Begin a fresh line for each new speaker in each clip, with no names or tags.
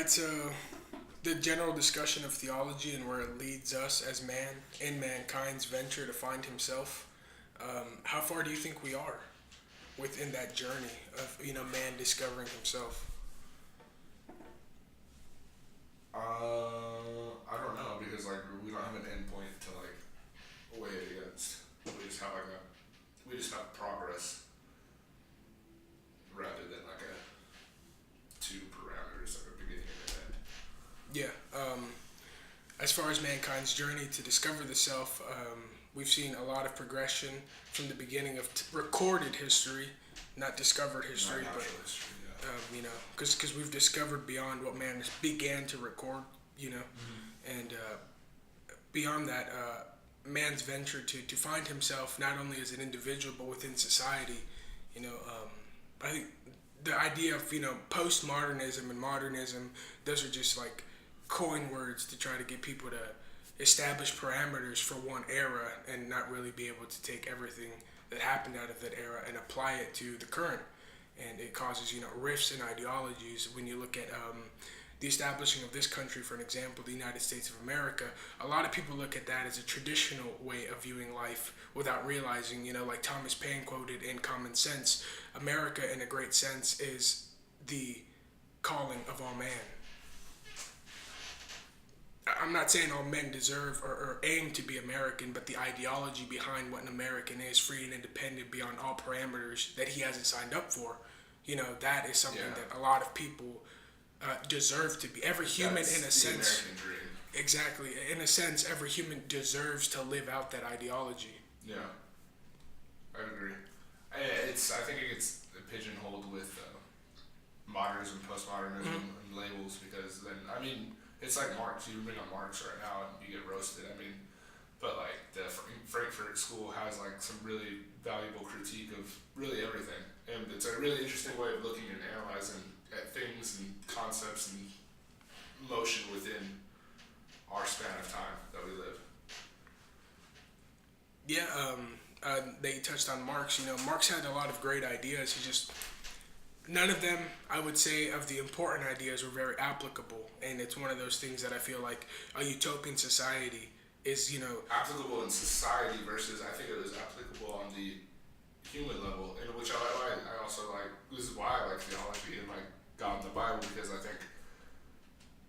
to the general discussion of theology and where it leads us as man in mankind's venture to find himself. How far do you think we are within that journey of man discovering himself?
I don't know because we don't have an endpoint to weigh it against. We just have we just have progress rather than two parameters like a beginning and an end.
Yeah. As far as mankind's journey to discover the self, we've seen a lot of progression from the beginning of recorded history, not discovered history,
Not
but
natural history, yeah.
because we've discovered beyond what man began to record, and beyond that, man's venture to find himself not only as an individual but within society. I think the idea of postmodernism and modernism, those are just like coin words to try to get people to establish parameters for one era and not really be able to take everything that happened out of that era and apply it to the current. And it causes rifts in ideologies. When you look at the establishing of this country, for an example, the United States of America, a lot of people look at that as a traditional way of viewing life without realizing, like Thomas Paine quoted in Common Sense, America in a great sense is the calling of all man. I'm not saying all men deserve or aim to be American, but the ideology behind what an American is, free and independent beyond all parameters that he hasn't signed up for, that is something that a lot of people deserve to be. Every human,
That's
in a
the
sense,
American dream.
exactly. In a sense, every human deserves to live out that ideology.
Yeah, I agree. I think it gets pigeonholed with modernism, postmodernism, and labels because then it's like Marx. You bring up Marx right now and you get roasted. But the Frankfurt School has some really valuable critique of really everything, and it's a really interesting way of looking and analyzing at things and concepts and motion within our span of time that we live.
Yeah, they touched on Marx. Marx had a lot of great ideas. None of them, I would say, of the important ideas were very applicable. And it's one of those things that I feel like a utopian society is,
applicable in society versus I think it was applicable on the human level, in which I also like. This is why I like theology and God and the Bible, because I think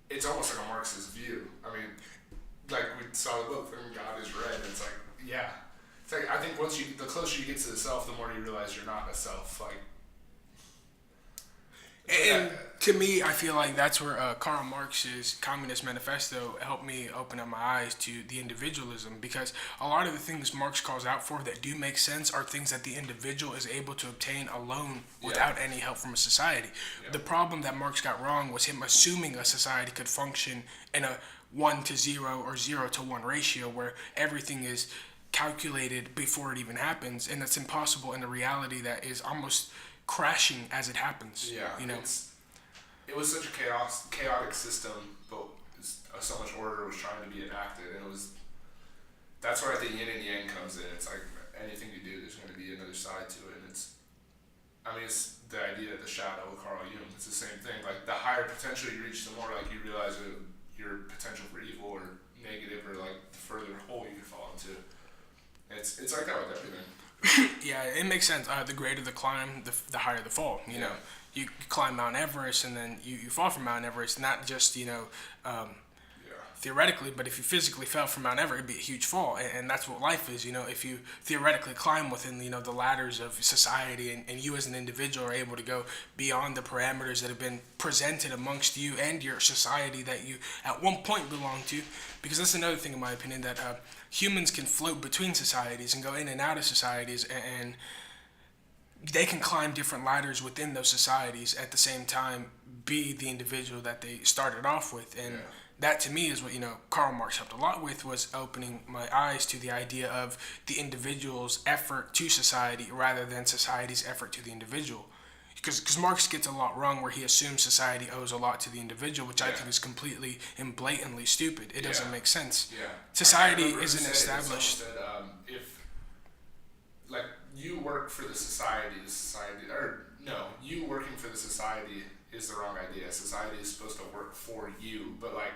it's almost like a Marxist view. We saw the book and God is red, and it's yeah. It's I think the closer you get to the self, the more you realize you're not a self.
And to me, I feel like that's where Karl Marx's Communist Manifesto helped me open up my eyes to the individualism, because a lot of the things Marx calls out for that do make sense are things that the individual is able to obtain alone without any help from a society. Yeah. The problem that Marx got wrong was him assuming a society could function in a 1-0 or 0-1 ratio where everything is calculated before it even happens, and that's impossible in a reality that is almost crashing as it happens.
Yeah, it was such a chaotic system, but so much order was trying to be enacted, and that's where I think yin and yang comes in. It's anything you do, there's going to be another side to it, and it's the idea of the shadow with Carl Jung. It's the same thing. The higher potential you reach, the more you realize your potential for evil or negative, or the further hole you can fall into. It's like that with everything.
Yeah, it makes sense. The greater the climb, the higher the fall. You climb Mount Everest and then you fall from Mount Everest. Not just theoretically, but if you physically fell from Mount Everest, it'd be a huge fall. And that's what life is. If you theoretically climb within the ladders of society, and you as an individual are able to go beyond the parameters that have been presented amongst you and your society that you at one point belong to. Because that's another thing, in my opinion, that humans can float between societies and go in and out of societies, and they can climb different ladders within those societies at the same time, be the individual that they started off with. And that to me is what Karl Marx helped a lot with, was opening my eyes to the idea of the individual's effort to society rather than society's effort to the individual. Because Marx gets a lot wrong where he assumes society owes a lot to the individual, which I think is completely and blatantly stupid. It doesn't make sense.
Yeah.
Society isn't established.
Said, if you work for the society, or no, you working for the society is the wrong idea. Society is supposed to work for you, but like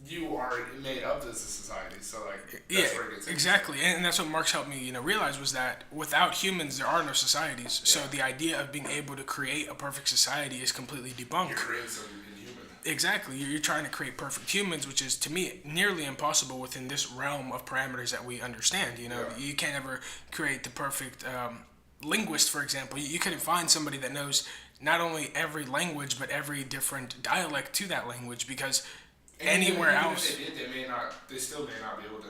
you are made up as a society, so like that's where it gets
exactly, and that's what Marx helped me realize was that without humans there are no societies. So the idea of being able to create a perfect society is completely debunked.
You're creating something inhuman.
Exactly, you're trying to create perfect humans, which is to me nearly impossible within this realm of parameters that we understand. You can't ever create the perfect linguist, for example. You couldn't find somebody that knows not only every language but every different dialect to that language, because
and
anywhere
even
else,
if they did, they still may not be able to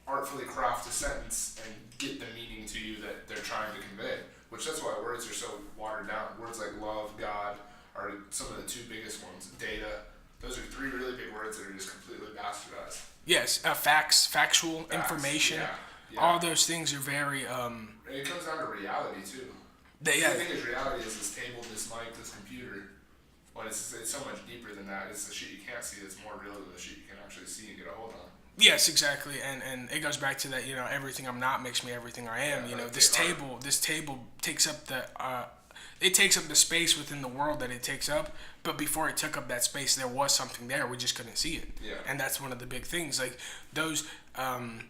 artfully craft a sentence and get the meaning to you that they're trying to convey. Which that's why words are so watered down. Words like love, God are some of the two biggest ones. Data, those are three really big words that are just completely bastardized.
yes, factual information, all those things are very.
And it comes down to reality too. The thing is, reality is this table, this mic, this computer. When it's so much deeper than that. It's the shit you can't see that's more real than the shit you can actually see and get a hold on.
Yes, exactly, and it goes back to that. Everything I'm not makes me everything I am. This table takes up it takes up the space within the world that it takes up. But before it took up that space, there was something there. We just couldn't see it. Yeah. And that's one of the big things. Like those, and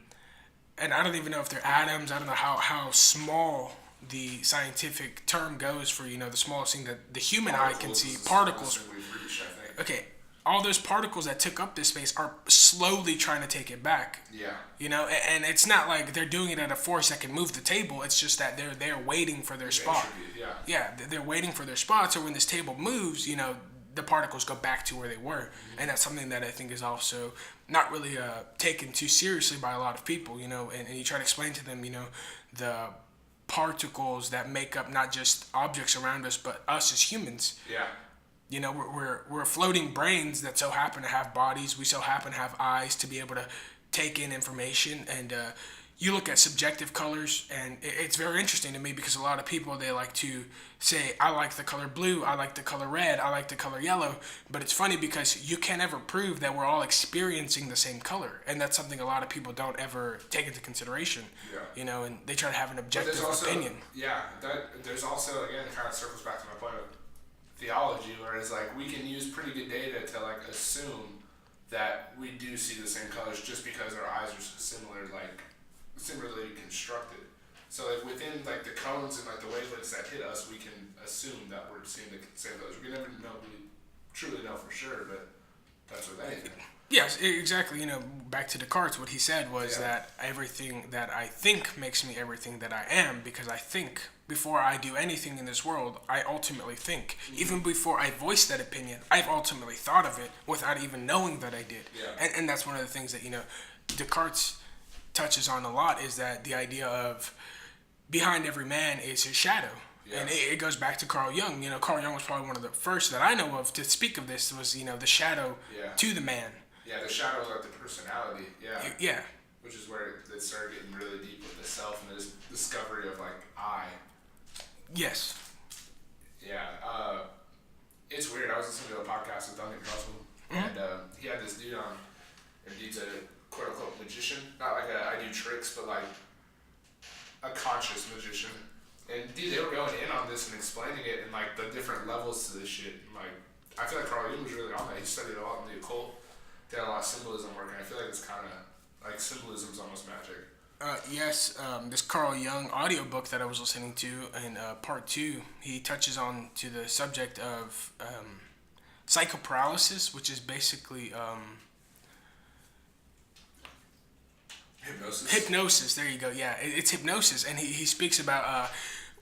I don't even know if they're atoms. I don't know how small the scientific term goes for the smallest thing that the human eye can see. Particles. Okay, all those particles that took up this space are slowly trying to take it back. Yeah. And it's not like they're doing it at a 4-second move the table. It's just that they're waiting for their spot. Yeah, they're waiting for their spot. So when this table moves, the particles go back to where they were. Mm-hmm. And that's something that I think is also not really taken too seriously by a lot of people. And you try to explain to them, the particles that make up not just objects around us, but us as humans.
Yeah.
We're floating brains that so happen to have bodies. We so happen to have eyes to be able to take in information. And you look at subjective colors, and it's very interesting to me because a lot of people, they like to say, I like the color blue, I like the color red, I like the color yellow. But it's funny because you can't ever prove that we're all experiencing the same color. And that's something a lot of people don't ever take into consideration. Yeah. And they try to have an objective opinion.
Yeah, there's also, again, it kind of circles back to my point of theology, whereas like we can use pretty good data to like assume that we do see the same colors just because our eyes are similarly constructed. So like within like the cones and like the wavelengths that hit us, we can assume that we're seeing the same colors. We never know, we truly know for sure, but that's with anything.
Yes, exactly. Back to Descartes, what he said was that everything that I think makes me everything that I am, because I think. Before I do anything in this world, I ultimately think. Mm-hmm. Even before I voice that opinion, I've ultimately thought of it without even knowing that I did. Yeah. And that's one of the things that, Descartes touches on a lot, is that the idea of behind every man is his shadow. Yeah. And it goes back to Carl Jung. Carl Jung was probably one of the first that I know of to speak of this, was, the shadow to the man.
Yeah, the shadow is like the personality. Yeah.
Yeah.
Which is where it started getting really deep with the self and this discovery of like I.
Yes.
Yeah. It's weird. I was listening to a podcast with Duncan Russell, and he had this dude on, and he's a quote unquote magician. Not like I do tricks, but like a conscious magician. And dude, they were going in on this and explaining it and like the different levels to this shit. And, like, I feel like Carl Jung was really on that. He studied a lot in the occult, did a lot of symbolism work, and I feel like it's kind of like symbolism's almost magic.
Yes, this Carl Jung audiobook that I was listening to in part 2, he touches on to the subject of psychoparalysis, which is basically hypnosis. There you go. Yeah, it's hypnosis, and he speaks about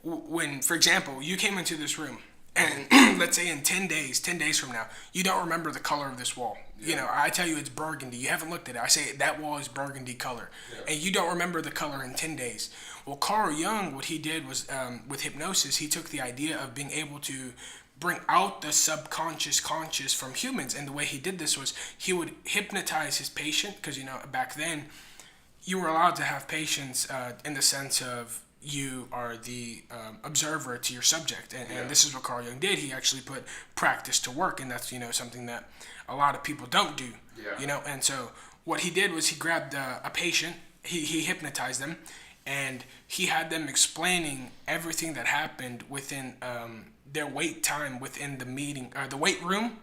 when, for example, you came into this room, and let's say in 10 days from now, you don't remember the color of this wall. Yeah. I tell you it's burgundy. You haven't looked at it. I say that wall is burgundy color. Yeah. And you don't remember the color in 10 days. Well, Carl Jung, what he did was, with hypnosis, he took the idea of being able to bring out the subconscious conscious from humans. And the way he did this was he would hypnotize his patient, because, back then, you were allowed to have patients in the sense of you are the observer to your subject. And this is what Carl Jung did. He actually put practice to work, and that's, something that a lot of people don't do. And so what he did was he grabbed a patient, he hypnotized them, and he had them explaining everything that happened within their wait time within the meeting or the weight room.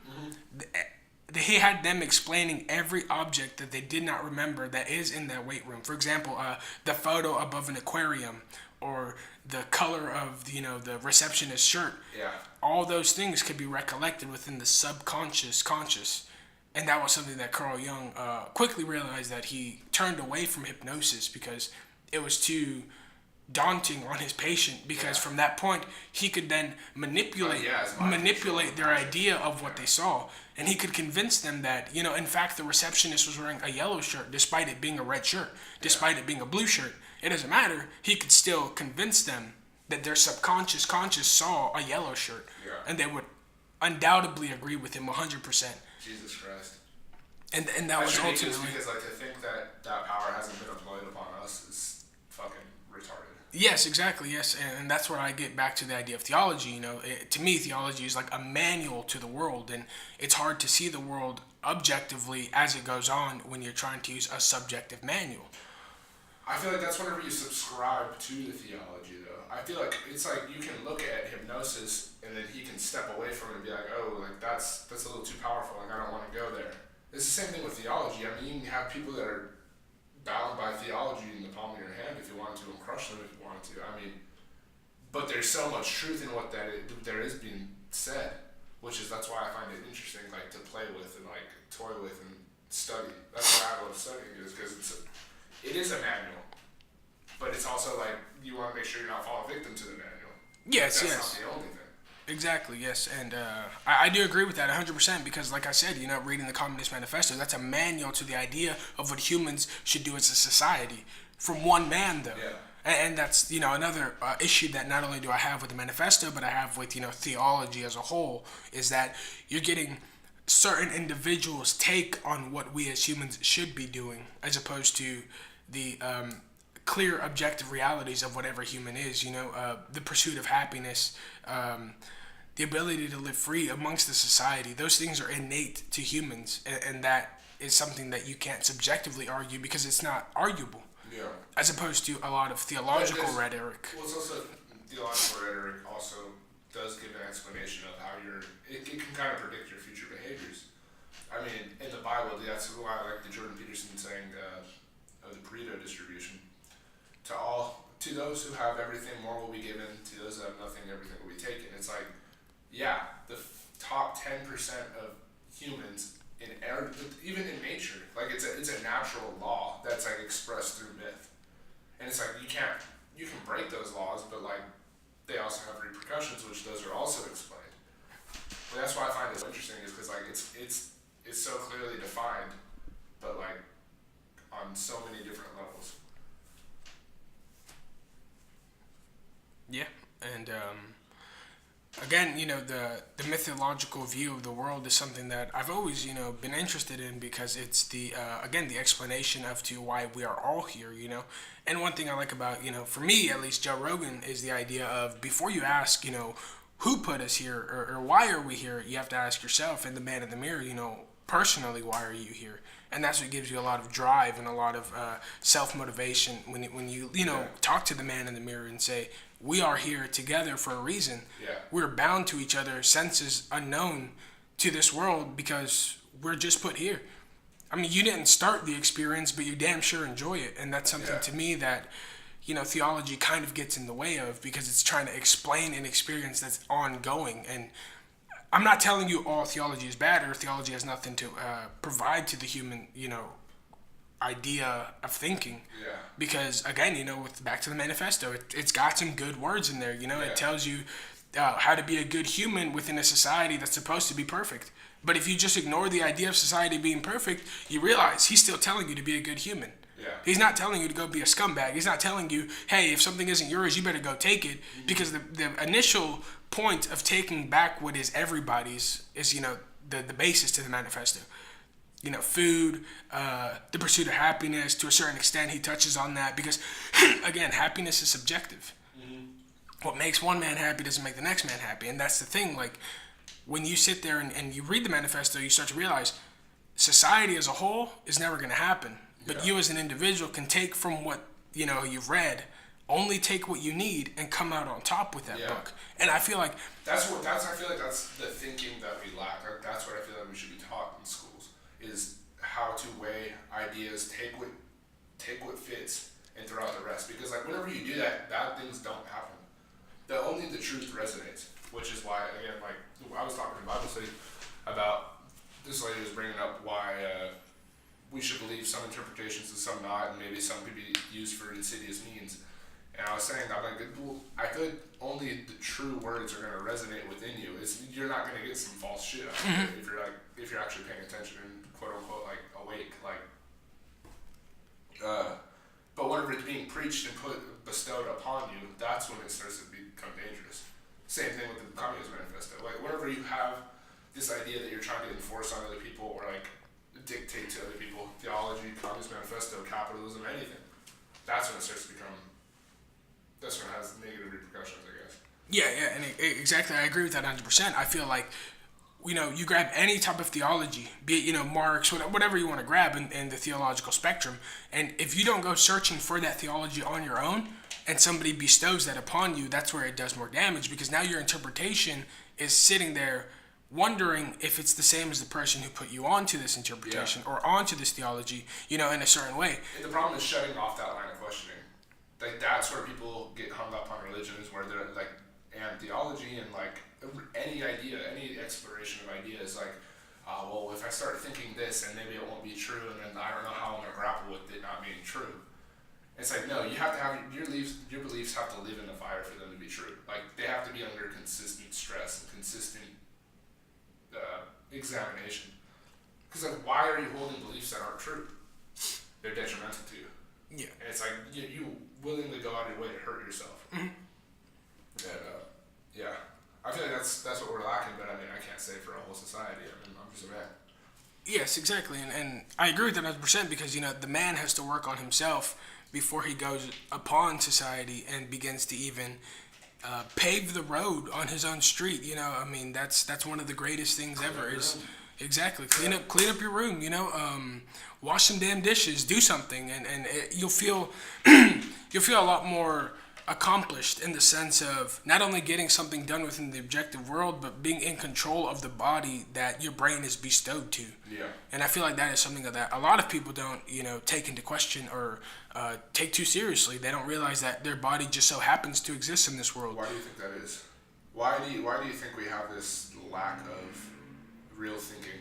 He had them explaining every object that they did not remember that is in that weight room. For example, the photo above an aquarium, or the color of the receptionist's shirt.
Yeah.
All those things could be recollected within the subconscious conscious. And that was something that Carl Jung quickly realized, that he turned away from hypnosis because it was too daunting on his patient, because from that point he could then manipulate their idea of what they saw, and he could convince them that in fact the receptionist was wearing a yellow shirt despite it being a red shirt, despite it being a blue shirt. It doesn't matter. He could still convince them that their subconscious conscious saw a yellow shirt, and they would undoubtedly agree with him 100%.
Jesus Christ.
And that was ultimately
because to think that power hasn't been employed upon us is fucking retarded.
Yes, exactly. Yes, and that's where I get back to the idea of theology. To me, theology is like a manual to the world, and it's hard to see the world objectively as it goes on when you're trying to use a subjective manual.
I feel like that's whenever you subscribe to the theology, though. I feel like it's like you can look at hypnosis and then he can step away from it and be like, oh, like that's a little too powerful. Like I don't want to go there. It's the same thing with theology. I mean, you can have people that are bound by theology in the palm of your hand if you wanted to, and crush them if you wanted to. I mean, but there's so much truth in what there is being said, that's why I find it interesting, like to play with and like toy with and study. That's why I love studying, is because it is a manual, but it's also like you want to make sure you're not falling victim to the manual.
Yes,
that's
yes.
Not the only thing.
Exactly, yes, and I do agree with that 100%, because like I said, reading the Communist Manifesto, that's a manual to the idea of what humans should do as a society, from one man, though.
Yeah.
And that's, another issue that not only do I have with the manifesto, but I have with, theology as a whole, is that you're getting certain individuals' take on what we as humans should be doing, as opposed to the clear objective realities of whatever human is, the pursuit of happiness, the ability to live free amongst the society. Those things are innate to humans, and that is something that you can't subjectively argue because it's not arguable.
Yeah.
As opposed to a lot of theological rhetoric.
Well, it's also, theological rhetoric also does give an explanation of how it can kind of predict your future behaviors. I mean, in the Bible, that's why I like the Jordan Peterson saying of the Pareto distribution. To those who have everything, more will be given. To those who have nothing, everything will be taken. It's like, the top 10% of humans even in nature, like it's a natural law that's like expressed through myth, and it's like you can break those laws, but like they also have repercussions, which those are also explained. But that's why I find it interesting, is because like it's so clearly defined, but like on so many different levels.
Yeah, and again, the mythological view of the world is something that I've always, been interested in, because it's the explanation of to why we are all here, And one thing I like about, for me at least, Joe Rogan, is the idea of, before you ask, who put us here, or why are we here, you have to ask yourself, and the man in the mirror, personally, why are you here? And that's what gives you a lot of drive and a lot of self-motivation when you talk to the man in the mirror and say, we are here together for a reason.
Yeah.
We're bound to each other, senses unknown to this world, because we're just put here. I mean, you didn't start the experience, but you damn sure enjoy it. And that's something to me that, theology kind of gets in the way of, because it's trying to explain an experience that's ongoing. And I'm not telling you all theology is bad, or theology has nothing to provide to the human, idea of thinking.
Yeah.
Because again, with back to the manifesto, it's got some good words in there. It tells you how to be a good human within a society that's supposed to be perfect. But if you just ignore the idea of society being perfect, you realize he's still telling you to be a good human.
Yeah.
He's not telling you to go be a scumbag. He's not telling you, hey, if something isn't yours, you better go take it. Mm-hmm. Because the initial point of taking back what is everybody's is, the basis to the manifesto. Food, the pursuit of happiness, to a certain extent, he touches on that, because, again, happiness is subjective. Mm-hmm. What makes one man happy doesn't make the next man happy, and that's the thing. Like, when you sit there and you read the manifesto, you start to realize society as a whole is never going to happen, but you as an individual can take from what you've read. Only take what you need and come out on top with that book. And I feel like
I feel like that's the thinking that we lack. That's what I feel like we should be taught in schools, is how to weigh ideas, take what fits, and throw out the rest. Because like whenever you do that, bad things don't happen. Only the truth resonates, which is why, again, like I was talking in Bible study about, this lady was bringing up why we should believe some interpretations and some not, and maybe some could be used for insidious means. And I was saying, I'm like, well, only the true words are going to resonate within you. You're not going to get some false shit out of it if you're actually paying attention and quote unquote like awake. But whenever it's being preached and bestowed upon you, that's when it starts to become dangerous. Same thing with the Communist Manifesto. Like whenever you have this idea that you're trying to enforce on other people or like dictate to other people, theology, Communist Manifesto, capitalism, anything, that's when it starts to become. That's when it has negative repercussions, I guess.
Yeah, and exactly. I agree with that 100%. I feel like, you grab any type of theology, be it, Marx, whatever you want to grab in the theological spectrum, and if you don't go searching for that theology on your own, and somebody bestows that upon you, that's where it does more damage, because now your interpretation is sitting there wondering if it's the same as the person who put you onto this interpretation or onto this theology, in a certain way.
And the problem is shutting off that line of questioning. Like that's where people get hung up on religion, is where they're like, and theology and like any idea, any exploration of ideas, like, well, if I start thinking this and maybe it won't be true, and then I don't know how I'm gonna grapple with it not being true. It's like, no, you have to have your beliefs have to live in the fire for them to be true. Like they have to be under consistent stress and consistent examination. Because like, why are you holding beliefs that aren't true? They're detrimental to you.
Yeah.
And it's like you willingly go out of your way to hurt yourself. And I feel like that's what we're lacking. But I mean, I can't say for a whole society. I mean, I'm just a man.
Yes, exactly, and I agree with that 100% because the man has to work on himself before he goes upon society and begins to even pave the road on his own street. I mean, that's one of the greatest things ever. Is exactly clean up your room. Wash some damn dishes, do something, and you'll feel a lot more accomplished in the sense of not only getting something done within the objective world, but being in control of the body that your brain is bestowed to.
Yeah.
And I feel like that is something that a lot of people don't, take into question or take too seriously. They don't realize that their body just so happens to exist in this world.
Why do you think that is? Why do you think we have this lack of real thinking?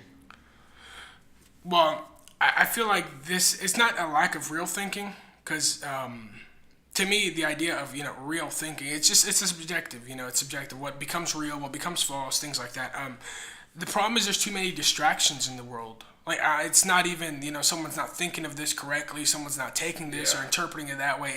Well, I feel like it's not a lack of real thinking, because to me, the idea of real thinking, it's subjective. It's subjective. What becomes real, what becomes false, things like that. The problem is there's too many distractions in the world. Like it's not even someone's not thinking of this correctly, someone's not taking this or interpreting it that way.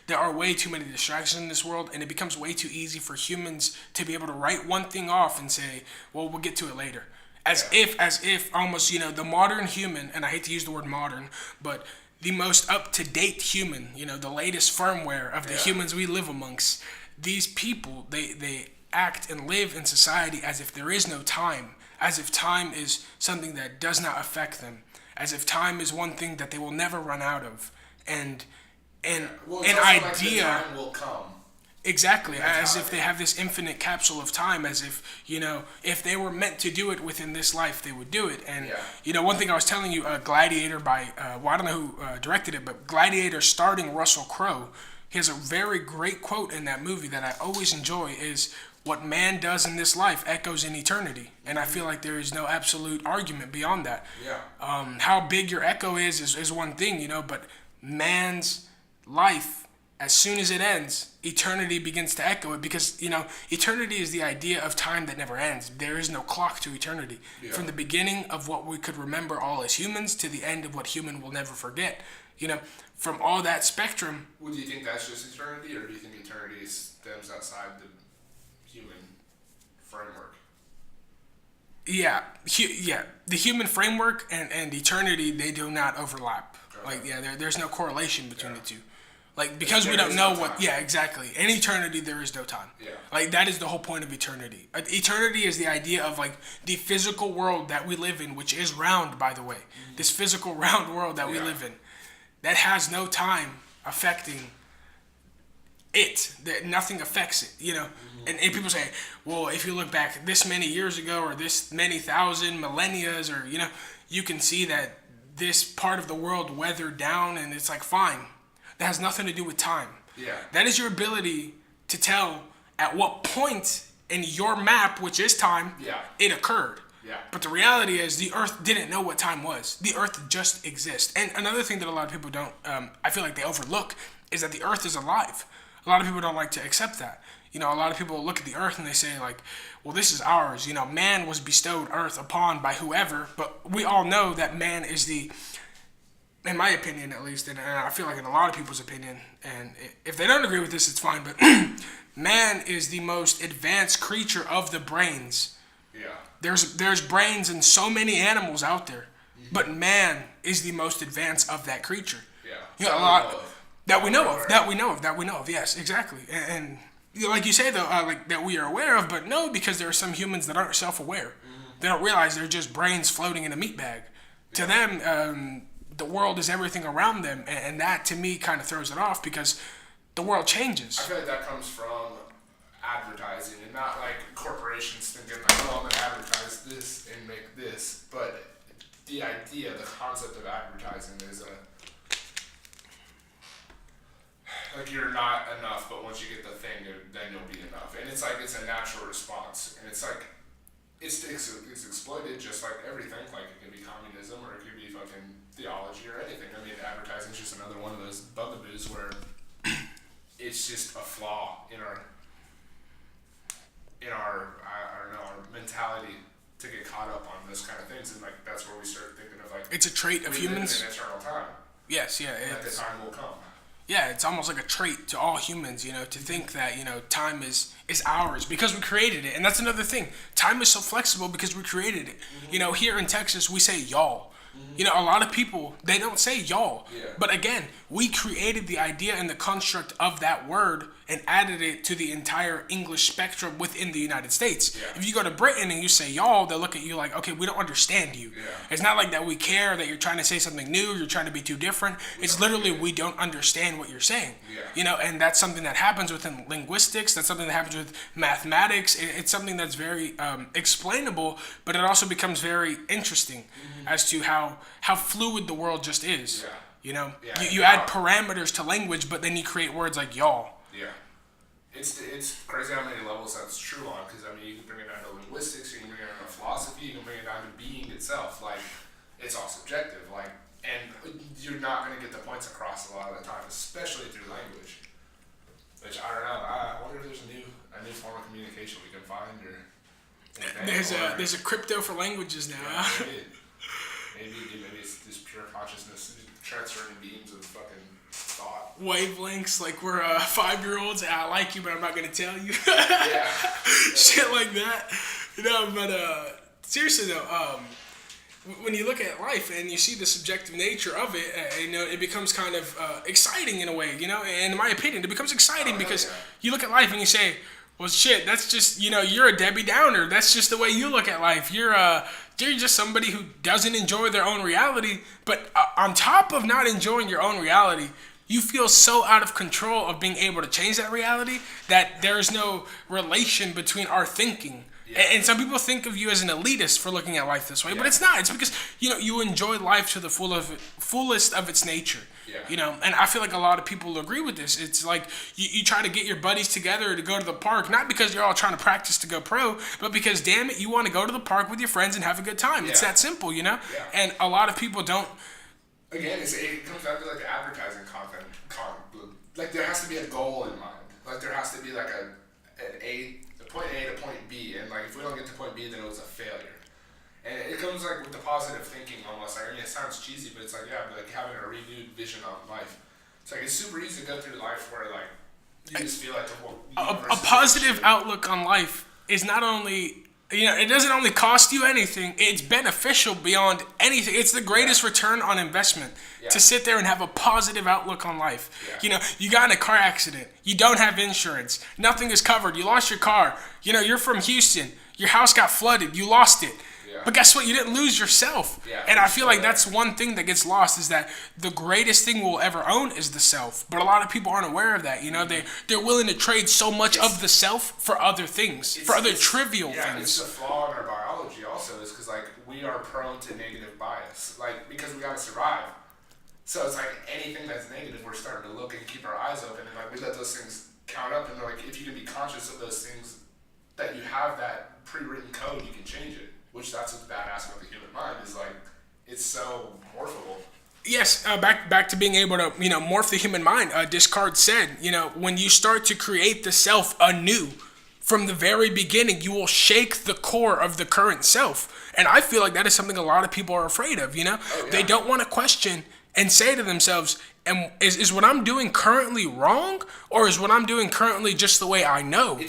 There are way too many distractions in this world, and it becomes way too easy for humans to be able to write one thing off and say, well, we'll get to it later. As if almost the modern human, and I hate to use the word modern, but the most up-to-date human, the latest firmware of the humans we live amongst, these people, they act and live in society as if there is no time, as if time is something that does not affect them, as if time is one thing that they will never run out of, and an idea.
Like the time will come.
Exactly, as if they have this infinite capsule of time, as if, if they were meant to do it within this life, they would do it. And, one thing I was telling you, Gladiator by, I don't know who directed it, but Gladiator starring Russell Crowe, he has a very great quote in that movie that I always enjoy is, what man does in this life echoes in eternity. And I feel like there is no absolute argument beyond that.
Yeah.
How big your echo is one thing, but man's life, as soon as it ends, eternity begins to echo it, because, eternity is the idea of time that never ends. There is no clock to eternity. Yeah. From the beginning of what we could remember all as humans to the end of what human will never forget. From all that spectrum.
Well, do you think that's just eternity, or do you think eternity stems outside the human framework?
Yeah. The human framework and eternity, they do not overlap. Okay. There's no correlation between the two. Like, because we don't know what... Yeah, exactly. In eternity, there is no time.
Yeah.
Like, that is the whole point of eternity. Eternity is the idea of, like, the physical world that we live in, which is round, by the way. Mm-hmm. This physical round world that we live in. That has no time affecting it, that nothing affects it, you know. And people say, well, if you look back this many years ago or this many thousand millennia, or, you know, you can see that this part of the world weathered down, and it's like, fine. That has nothing to do with time.
Yeah.
That is your ability to tell at what point in your map, which is time, it occurred.
Yeah.
But the reality is the Earth didn't know what time was. The Earth just exists. And another thing that a lot of people don't, I feel like they overlook, is that the Earth is alive. A lot of people don't like to accept that. You know, a lot of people look at the Earth and they say, like, well, this is ours. You know, man was bestowed Earth upon by whoever, but we all know that man is the, in my opinion at least, and I feel like in a lot of people's opinion, and if they don't agree with this, it's fine, but man is the most advanced creature of the brains.
Yeah.
There's brains in so many animals out there, but man is the most advanced of that creature.
Yeah.
You know, a lot that we know of. Yes, exactly. And you know, like you say though, like that we are aware of, but no, because there are some humans that aren't self-aware. They don't realize they're just brains floating in a meat bag. To them, the world is everything around them, and that to me kind of throws it off because the world changes.
I feel like that comes from advertising and not like corporations thinking like, oh, I'm gonna advertise this and make this, but the idea, the concept of advertising is like you're not enough, but once you get the thing, then you'll be enough. And it's like it's a natural response, and it's like it's exploited just like everything. Like it could be communism or it could be fucking theology or anything. I mean, advertising is just another one of those bugaboos where it's just a flaw in our I don't know, our mentality to get caught up on those kind of things, and like that's where we start thinking of like
it's a trait of humans.
We live in an eternal time.
Yes, yeah.
And that the time will come.
Yeah, it's almost like a trait to all humans, you know, to think that, you know, time is ours because we created it. And that's another thing. Time is so flexible because we created it. You know, here in Texas, we say y'all. You know, a lot of people, they don't say y'all.
Yeah.
But again, we created the idea and the construct of that word and added it to the entire English spectrum within the United States.
Yeah.
If you go to Britain and you say y'all, they'll look at you like, okay, we don't understand you.
Yeah.
It's not like that we care that you're trying to say something new, you're trying to be too different. It's literally we don't understand what you're saying.
Yeah.
You know, and that's something that happens within linguistics. That's something that happens with mathematics. It's something that's very explainable, but it also becomes very interesting as to how fluid the world just is.
Yeah.
You know,
Yeah.
you add parameters to language, but then you create words like y'all.
Yeah. It's crazy how many levels that's true on, because I mean you can bring it down to linguistics, you can bring it down to philosophy, you can bring it down to being itself. Like it's all subjective. Like, and you're not going to get the points across a lot of the time, especially through language. Which I don't know. I wonder if there's a new form of communication we can find, or
There's a crypto for languages now.
Yeah, maybe it's this pure consciousness transferring beams of fucking thought.
Wavelengths, like we're 5-year-olds and I like you, but I'm not gonna tell you.
Yeah.
Shit like that. You know, but seriously though, when you look at life and you see the subjective nature of it, you know, it becomes kind of exciting in a way. You know, and in my opinion, it becomes exciting because you look at life and you say, well, shit, that's just, you know, you're a Debbie Downer. That's just the way you look at life. You're just somebody who doesn't enjoy their own reality. But on top of not enjoying your own reality, you feel so out of control of being able to change that reality that there is no relation between our thinking. Yeah. And some people think of you as an elitist for looking at life this way, but it's not. It's because, you know, you enjoy life to the fullest of its nature. Yeah. You know, and I feel like a lot of people agree with this. It's like you try to get your buddies together to go to the park, not because you're all trying to practice to go pro, but because, damn it, you want to go to the park with your friends and have a good time. Yeah. It's that simple, you know? Yeah. And a lot of people don't.
Again, it comes down to like the advertising content. Like there has to be a goal in mind. Like there has to be like a point A to point B, and like if we don't get to point B, then it was a failure. And it comes like with the positive thinking almost. Like, I mean, it sounds cheesy, but it's like, yeah, but like having a renewed vision on life. It's like it's super easy to go through life where like you just feel like
a positive outlook on life is not only, you know, it doesn't only cost you anything, it's beneficial beyond anything. It's the greatest return on investment to sit there and have a positive outlook on life. Yeah. You know, you got in a car accident, you don't have insurance, nothing is covered, you lost your car, you know, you're from Houston, your house got flooded, you lost it.
Yeah.
But guess what? You didn't lose yourself.
Yeah,
And I feel like that's one thing that gets lost, is that the greatest thing we'll ever own is the self. But a lot of people aren't aware of that. You know, they're willing to trade so much of the self for other things, for other trivial
things.
things.
It's the flaw in our biology also, is because like we are prone to negative bias, like because we gotta survive. So it's like anything that's negative, we're starting to look and keep our eyes open, and like we let those things count up, and they're like, if you can be conscious of those things, that you have that pre-written code, you can change it. Which that's what's badass about the human mind, is like it's so morphable.
Yes, back to being able to morph the human mind. Descartes said, when you start to create the self anew from the very beginning, you will shake the core of the current self. And I feel like that is something a lot of people are afraid of. They don't want to question and say to themselves, is what I'm doing currently wrong, or is what I'm doing currently just the way I know?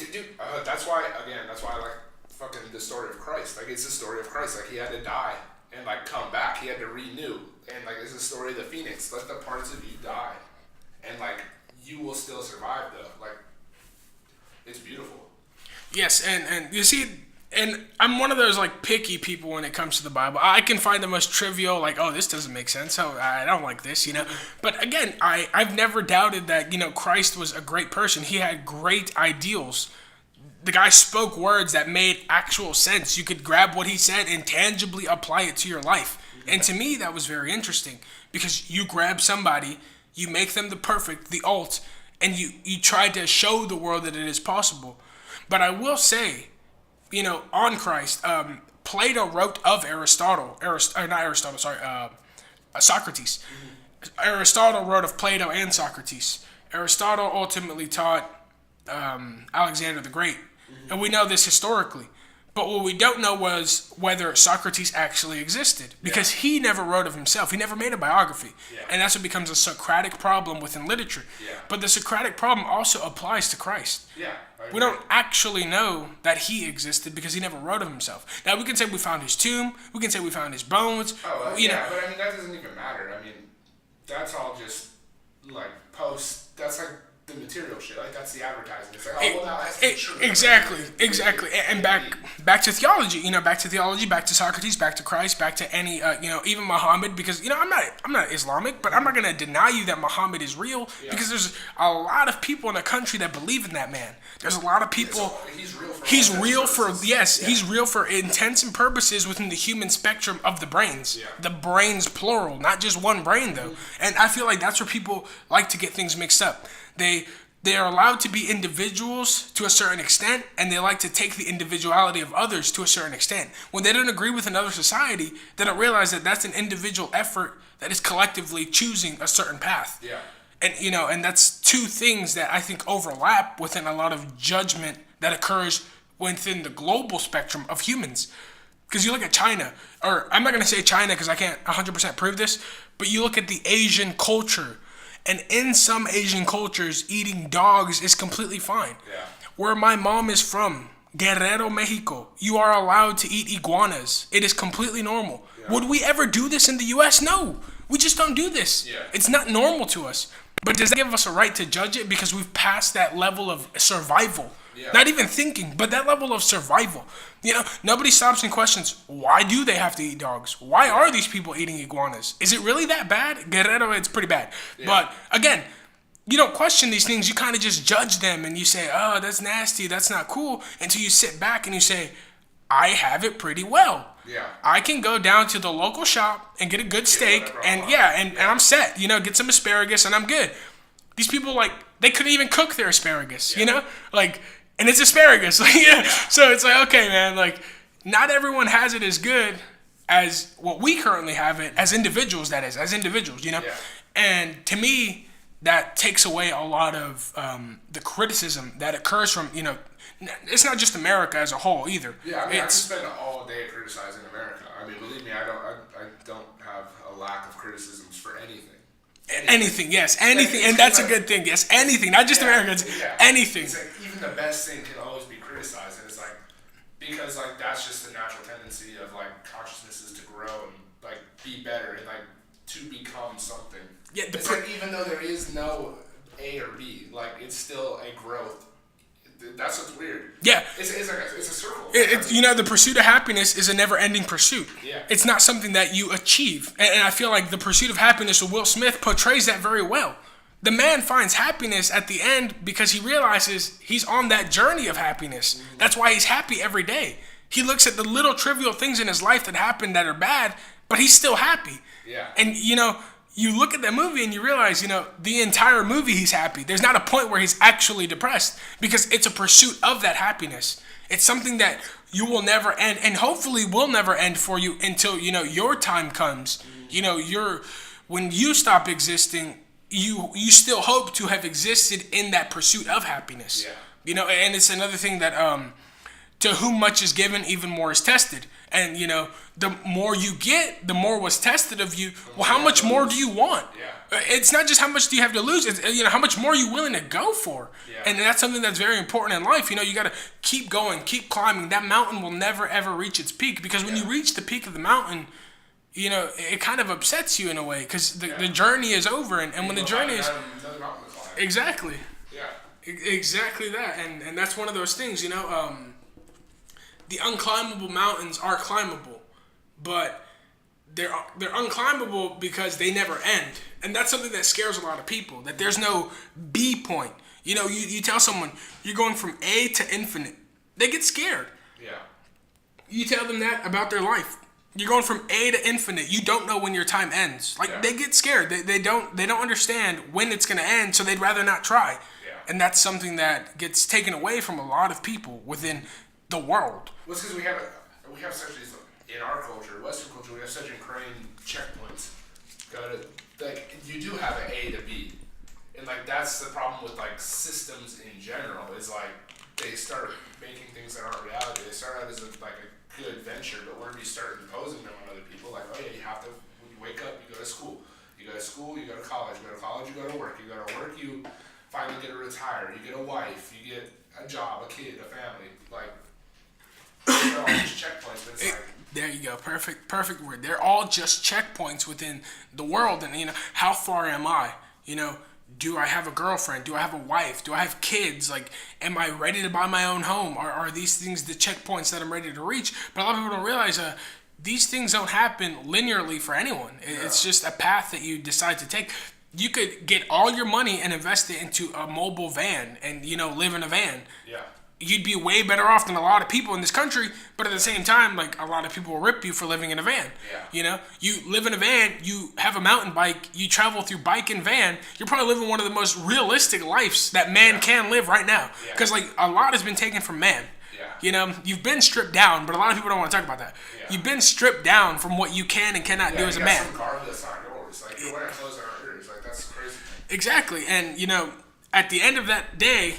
That's why I like fucking the story of Christ. Like, it's the story of Christ. Like, he had to die and like come back. He had to renew. And like, it's the story of the phoenix. Let the parts of you die, and like you will still survive though. Like, it's beautiful.
Yes, and you see, and I'm one of those like picky people when it comes to the Bible. I can find the most trivial, like, oh, this doesn't make sense. Oh, I don't like this, But again, I've never doubted that, Christ was a great person. He had great ideals. The guy spoke words that made actual sense. You could grab what he said and tangibly apply it to your life. And to me, that was very interesting, because you grab somebody, you make them the ult, and you try to show the world that it is possible. But I will say, on Christ, Plato wrote of Socrates. Aristotle wrote of Plato and Socrates. Aristotle ultimately taught Alexander the Great. And we know this historically. But what we don't know was whether Socrates actually existed, because he never wrote of himself. He never made a biography. And that's what becomes a Socratic problem within literature. But the Socratic problem also applies to Christ. We don't actually know that he existed because he never wrote of himself. Now, we can say we found his tomb. We can say we found his bones.
But I mean, that doesn't even matter. I mean, that's all just like that's like the material shit. Like, that's the advertising. It's like, oh, well, that has to be true.
Exactly. And back to theology. Back to Socrates, back to Christ, back to any, even Muhammad. Because I'm not Islamic, but I'm not gonna deny you that Muhammad is real, because there's a lot of people in the country that believe in that man. There's a lot of people. He's real for intents and purposes within the human spectrum of the brains. The brains plural, not just one brain though. And I feel like that's where people like to get things mixed up. They are allowed to be individuals to a certain extent, and they like to take the individuality of others to a certain extent. When they don't agree with another society, they don't realize that that's an individual effort that is collectively choosing a certain path. And and that's two things that I think overlap within a lot of judgment that occurs within the global spectrum of humans. Because you look at China, or I'm not going to say China because I can't 100% prove this, but you look at the Asian culture. And in some Asian cultures, eating dogs is completely fine. Where my mom is from, Guerrero, Mexico, you are allowed to eat iguanas. It is completely normal. Would we ever do this in the U.S.? No. We just don't do this. It's not normal to us. But does that give us a right to judge it because we've passed that level of survival? Not even thinking, but that level of survival. Nobody stops and questions, why do they have to eat dogs? Why are these people eating iguanas? Is it really that bad? Guerrero, it's pretty bad. But again, you don't question these things. You kind of just judge them and you say, oh, that's nasty, that's not cool, until you sit back and you say, I have it pretty well. I can go down to the local shop and get a good steak and I'm set. Get some asparagus and I'm good. These people, they couldn't even cook their asparagus, and it's asparagus. So it's like, okay, man, not everyone has it as good as what we currently have it as individuals, And to me, that takes away a lot of the criticism that occurs from, it's not just America as a whole either.
I could spend all day criticizing America. I mean, believe me, I don't have a lack of criticisms for anything.
Anything, yes, anything, and that's a good thing. Yes, anything, not just Americans, anything.
It's even the best thing can always be criticized, and it's because that's just the natural tendency of consciousness is to grow and be better and to become something. It's even though there is no A or B, it's still a growth. That's what's weird.
Yeah.
It's a circle.
It's the pursuit of happiness is a never-ending pursuit.
Yeah.
It's not something that you achieve. And I feel like the pursuit of happiness with Will Smith portrays that very well. The man finds happiness at the end because he realizes he's on that journey of happiness. Mm-hmm. That's why he's happy every day. He looks at the little trivial things in his life that happen that are bad, but he's still happy.
Yeah.
And, you look at that movie and you realize, the entire movie he's happy. There's not a point where he's actually depressed because it's a pursuit of that happiness. It's something that you will never end and hopefully will never end for you until, your time comes. When you stop existing, you still hope to have existed in that pursuit of happiness.
Yeah.
And it's another thing that to whom much is given, even more is tested. And, the more you get, the more was tested of you. Well, how much more do you want?
Yeah.
It's not just how much do you have to lose. It's, how much more are you willing to go for?
Yeah.
And that's something that's very important in life. You got to keep going, keep climbing. That mountain will never, ever reach its peak. Because when you reach the peak of the mountain, it kind of upsets you in a way. Because the journey is over. And when the journey is... Exactly.
Yeah.
Exactly that. And that's one of those things, the unclimbable mountains are climbable, but they're unclimbable because they never end. And that's something that scares a lot of people, that there's no B point. You tell someone you're going from A to infinite, they get scared.
Yeah.
You tell them that about their life. You're going from A to infinite. You don't know when your time ends. They get scared. They don't understand when it's going to end, so they'd rather not try.
Yeah.
And that's something that gets taken away from a lot of people within the world.
Well, it's because we have such these, in our culture, Western culture, we have such ingrained checkpoints. You do have an A to B, and that's the problem with systems in general. Is they start making things that aren't reality. They start out as a good venture, but when you start imposing them on other people, you have to. When you wake up, you go to school. You go to school, you go to college. You go to college, you go to work. You go to work, you finally get to retire. You get a wife. You get a job, a kid, a family. They're all just checkpoints, but it's
there you go. Perfect word. They're all just checkpoints within the world. And, how far am I? Do I have a girlfriend? Do I have a wife? Do I have kids? Am I ready to buy my own home? Are these things the checkpoints that I'm ready to reach? But a lot of people don't realize these things don't happen linearly for anyone. It's just a path that you decide to take. You could get all your money and invest it into a mobile van and, live in a van.
Yeah.
You'd be way better off than a lot of people in this country, but at the same time, a lot of people will rip you for living in a van.
Yeah.
You live in a van, you have a mountain bike, you travel through bike and van, you're probably living one of the most realistic lives that man can live right now. Because, a lot has been taken from man.
Yeah.
You've been stripped down, but a lot of people don't want to talk about that. Yeah. You've been stripped down from what you can and cannot do as a man.
Some car that's not yours. You're wearing clothes that aren't yours. That's crazy.
Exactly. And, at the end of that day,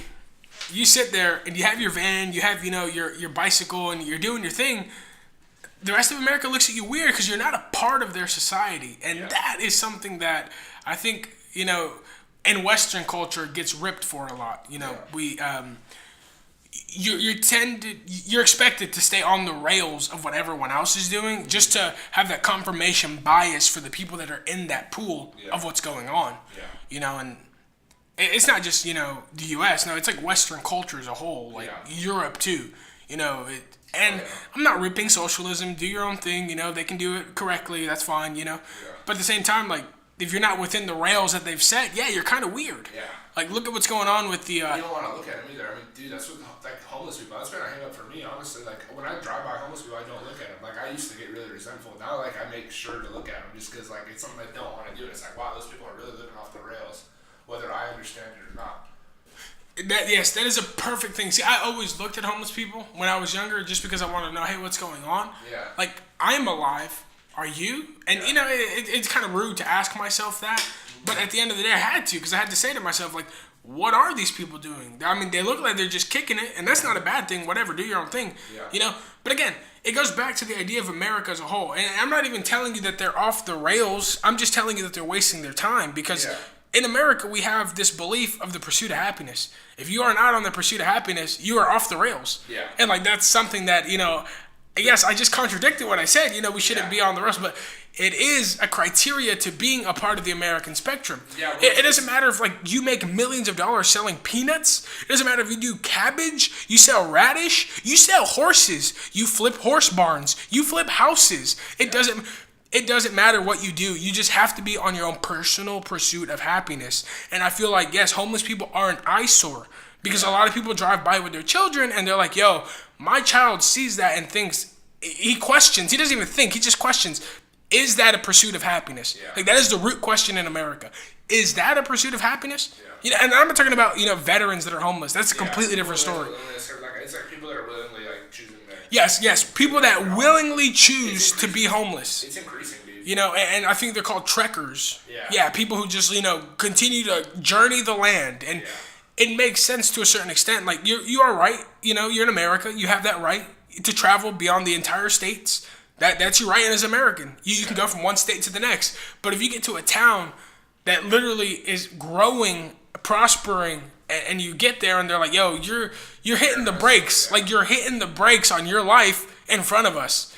you sit there and you have your van, you have, your bicycle, and you're doing your thing. The rest of America looks at you weird because you're not a part of their society. And that is something that I think, in Western culture gets ripped for a lot. We, you're expected to stay on the rails of what everyone else is doing just to have that confirmation bias for the people that are in that pool of what's going on.
Yeah.
And it's not just, the U.S. No, it's Western culture as a whole, Europe too, I'm not ripping socialism. Do your own thing, they can do it correctly. That's fine, But at the same time, if you're not within the rails that they've set, you're kind of weird.
Yeah.
Look at what's going on with the...
You don't want to look at them either. Dude, that's what, homeless people, that's been a hang up for me, honestly. When I drive by homeless people, I don't look at them. I used to get really resentful. Now, I make sure to look at them just because, it's something I don't want to do. And it's wow, those people are really living off the rails, whether I understand it or not.
That is a perfect thing. See, I always looked at homeless people when I was younger just because I wanted to know, hey, what's going on?
Yeah.
I'm alive. Are you? And, it's kind of rude to ask myself that. But at the end of the day, I had to because I had to say to myself, what are these people doing? They look like they're just kicking it, and that's not a bad thing. Whatever, do your own thing.
Yeah.
But again, it goes back to the idea of America as a whole. And I'm not even telling you that they're off the rails. I'm just telling you that they're wasting their time because in America, we have this belief of the pursuit of happiness. If you are not on the pursuit of happiness, you are off the rails.
Yeah.
And that's something that, yes, I just contradicted what I said. We shouldn't be on the rails, but it is a criteria to being a part of the American spectrum.
Yeah,
it doesn't matter if like you make millions of dollars selling peanuts. It doesn't matter if you do cabbage, you sell radish, you sell horses, you flip horse barns, you flip houses. It doesn't matter what you do. You just have to be on your own personal pursuit of happiness. And I feel like, yes, homeless people are an eyesore because a lot of people drive by with their children and they're like, yo, my child sees that and thinks, he questions, he doesn't even think, he just questions, is that a pursuit of happiness?
Yeah.
Like, that is the root question in America. Is that a pursuit of happiness? Yeah. You know, and I'm not talking about, veterans that are homeless. That's a completely different story.
It's like people that are willingly like choosing that.
Yes, people that willingly choose to be homeless.
It's increasing, dude.
And I think they're called trekkers.
Yeah.
People who just, continue to journey the land. And it makes sense to a certain extent. Like, you are right. You're in America. You have that right to travel beyond the entire states. That's your right as an American. You can go from one state to the next. But if you get to a town that literally is growing, prospering, and you get there and they're like, yo, you're hitting the brakes. Like, you're hitting the brakes on your life in front of us.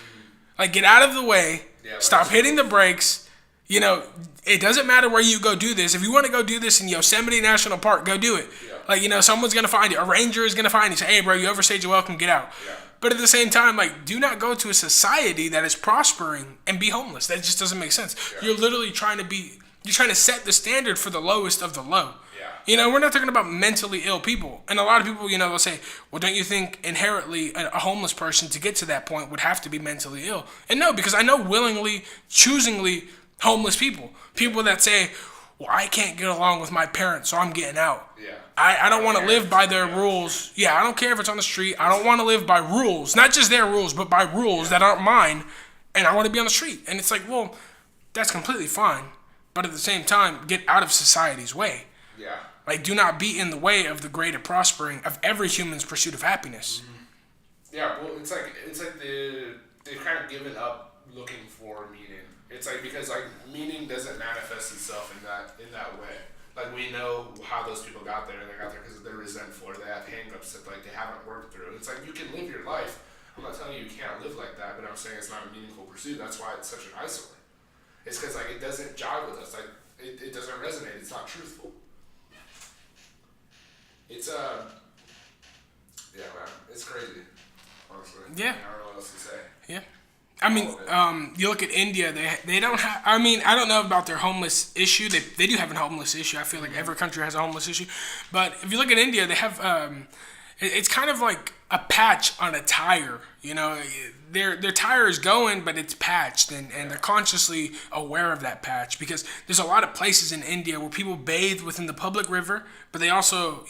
Like, get out of the way. Stop hitting the brakes. It doesn't matter where you go do this. If you want to go do this in Yosemite National Park, go do it. Like, someone's going to find you. A ranger is going to find you. Say, hey, bro, you overstayed your welcome. Get out. But at the same time, like, do not go to a society that is prospering and be homeless. That just doesn't make sense. You're literally trying to set the standard for the lowest of the low. We're not talking about mentally ill people. And a lot of people, they'll say, well, don't you think inherently a homeless person to get to that point would have to be mentally ill? And no, because I know willingly, choosingly homeless people. People that say, well, I can't get along with my parents, so I'm getting out. I don't want to live by their rules. I don't care if it's on the street. I don't want to live by rules. Not just their rules, but by rules that aren't mine. And I want to be on the street. And it's like, well, that's completely fine. But at the same time, get out of society's way. Like, do not be in the way of the greater prospering of every human's pursuit of happiness.
Well, it's like they've kind of given up looking for meaning. It's like, because like meaning doesn't manifest itself in that way. Like, we know how those people got there, and they got there because they're resentful, or they have hang-ups that like they haven't worked through. It's like, you can live your life. I'm not telling you can't live like that, but I'm saying it's not a meaningful pursuit. That's why it's such an eyesore. It's because like it doesn't jive with us. Like it doesn't resonate. It's not truthful. It's man, it's crazy. Honestly. I don't know what else to say.
I mean, you look at India, they don't have, I mean, I don't know about their homeless issue. They do have a homeless issue. I feel like every country has a homeless issue. But if you look at India, they have, it's kind of like a patch on a tire. Their tire is going, but it's patched, and they're consciously aware of that patch, because there's a lot of places in India where people bathe within the public river, but they also,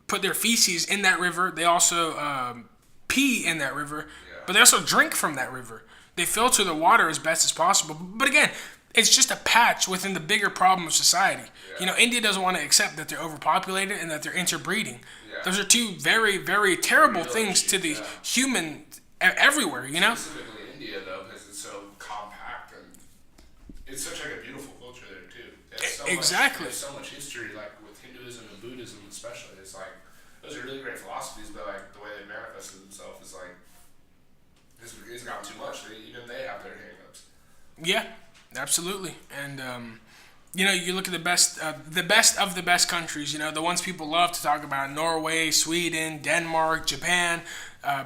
put their feces in that river. They also pee in that river. But they also drink from that river. They filter the water as best as possible. But again, it's just a patch within the bigger problem of society. India doesn't want to accept that they're overpopulated and that they're interbreeding. Those are two very, very terrible things to the human everywhere,
Specifically India, though, because it's so compact, and it's such like a beautiful culture there, too.
Exactly.
There's so much history, like with Hinduism and Buddhism especially. It's like, those are really great philosophies, but like the way they manifested themselves is like, it's gotten too much. Even they have their hang-ups.
Yeah, absolutely. And you look at the best of the best countries. The ones people love to talk about: Norway, Sweden, Denmark, Japan,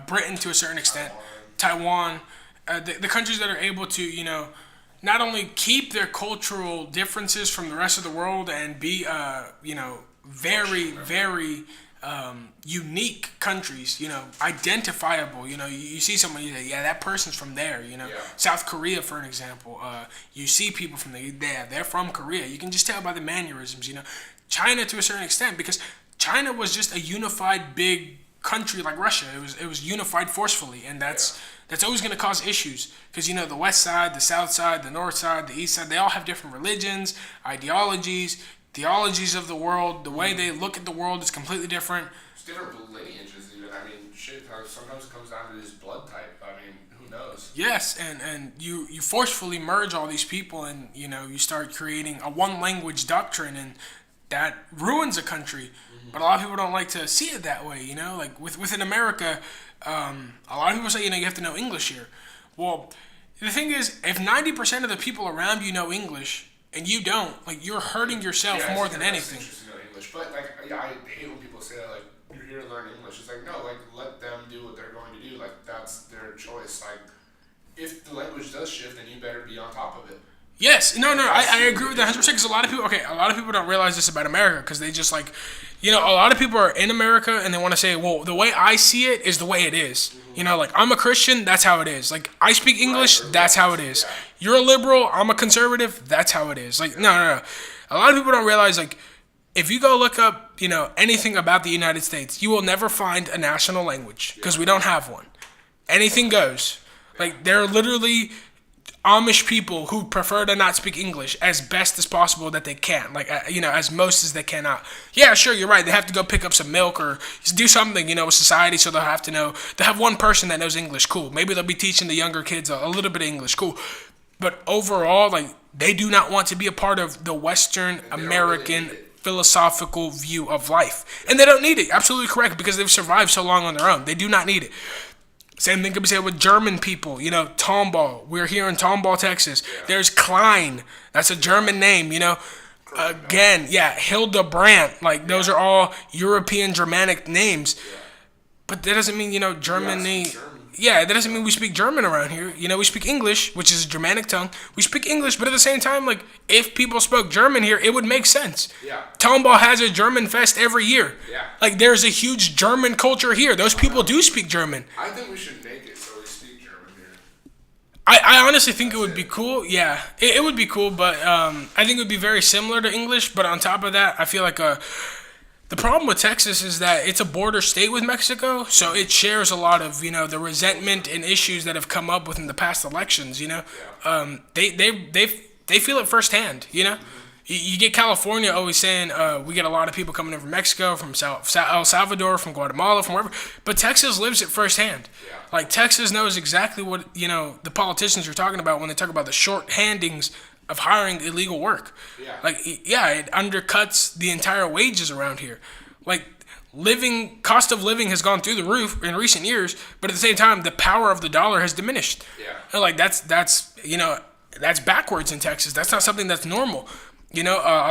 Britain to a certain extent, Taiwan. The countries that are able to not only keep their cultural differences from the rest of the world and be very, very unique countries, identifiable. You see someone, you say, yeah, that person's from there. South Korea, for an example. You see people from they're from Korea. You can just tell by the mannerisms. China to a certain extent, because China was just a unified big country like Russia. It was unified forcefully, and that's always going to cause issues, because the west side, the south side, the north side, the east side, they all have different religions, ideologies, theologies of the world. The way they look at the world is completely different.
It's different lineages even. I mean, shit, sometimes it comes down to this blood type. I mean, who knows?
Yes, and you forcefully merge all these people, and you start creating a one language doctrine, and that ruins a country. But a lot of people don't like to see it that way. Like within America, a lot of people say you have to know English here. Well, The thing is, if 90% of the people around you know English and you don't, like, you're hurting yourself more than anything.
To know English, but like, yeah, I hate when people say that, like, you're here to learn English. It's like, no, like, let them do what they're going to do. Like, that's their choice. Like, if the language does shift, then you better be on top of it.
Yes, no, I agree with that 100% because a lot of people don't realize this about America because they just like, a lot of people are in America and they want to say, well, the way I see it is the way it is. Like I'm a Christian, that's how it is. Like I speak English, that's how it is. You're a liberal, I'm a conservative, that's how it is. Like no. A lot of people don't realize like if you go look up, anything about the United States, you will never find a national language because we don't have one. Anything goes. Like they're literally Amish people who prefer to not speak English as best as possible that they can, like as most as they cannot. Yeah, sure, you're right. They have to go pick up some milk or do something, with society. So they'll have to know. They'll have one person that knows English. Cool. Maybe they'll be teaching the younger kids a little bit of English. Cool. But overall, like they do not want to be a part of the Western American philosophical view of life, and they don't need it. Absolutely correct because they've survived so long on their own. They do not need it. Same thing can be said with German people, Tomball. We're here in Tomball, Texas. Yeah. There's Klein. That's a German name, Again, Hildebrandt. Like, those are all European Germanic names. Yeah. But that doesn't mean, Germany... Yeah, that doesn't mean we speak German around here. We speak English, which is a Germanic tongue. We speak English, but at the same time, like, if people spoke German here, it would make sense. Yeah. Tomball has a German fest every year. Yeah. Like, there's a huge German culture here. Those people do speak German.
I think we should make it so we speak German here.
I honestly think it would be cool. Yeah, it would be cool, but I think it would be very similar to English. But on top of that, I feel like the problem with Texas is that it's a border state with Mexico, so it shares a lot of, the resentment and issues that have come up within the past elections, They feel it firsthand, You get California always saying we get a lot of people coming in from Mexico, from El Salvador, from Guatemala, from wherever, but Texas lives it firsthand. Yeah. Like, Texas knows exactly what, the politicians are talking about when they talk about the short-handings of hiring illegal work. Yeah. Like, it undercuts the entire wages around here. Like, cost of living has gone through the roof in recent years, but at the same time, the power of the dollar has diminished. Yeah. And like, that's backwards in Texas. That's not something that's normal. A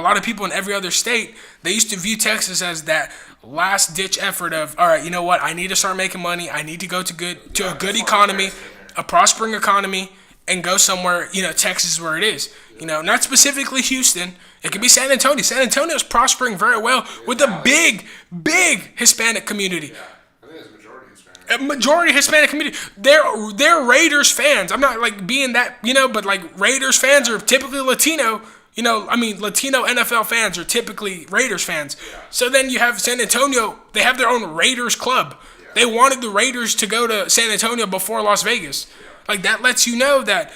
lot of people in every other state, they used to view Texas as that last-ditch effort of, all right, you know what? I need to start making money. I need to go to a good economy, a prospering economy, and go somewhere, Texas is where it is. Not specifically Houston. It could be San Antonio. San Antonio is prospering very well with a big, big Hispanic community.
Yeah, I think it's majority Hispanic.
A majority Hispanic community. They're Raiders fans. I'm not like being that, but like Raiders fans are typically Latino. Latino NFL fans are typically Raiders fans. Yeah. So then you have San Antonio. They have their own Raiders club. Yeah. They wanted the Raiders to go to San Antonio before Las Vegas. Yeah. Like, that lets you know that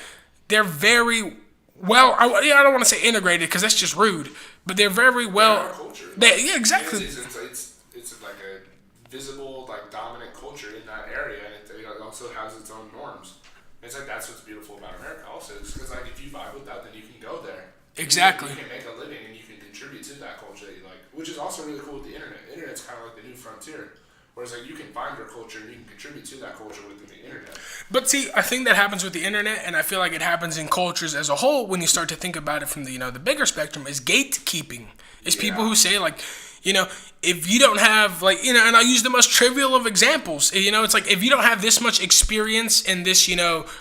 they're very well, I don't want to say integrated because that's just rude, but they're very well.
Culture.
Exactly.
It's like a visible, like, dominant culture in that area, and it also has its own norms. It's like that's what's beautiful about America also, because like if you vibe with that, then you can go there.
Exactly.
You can make a living and you can contribute to that culture that you like, which is also really cool with the internet. The internet's kind of like the new frontier. Whereas, like, you can find your culture and you can contribute to that culture within the internet.
But see, I think that happens with the internet, and I feel like it happens in cultures as a whole when you start to think about it from the, the bigger spectrum, is gatekeeping. It's people who say, like, if you don't have, like, and I'll use the most trivial of examples. It's like, if you don't have this much experience in this,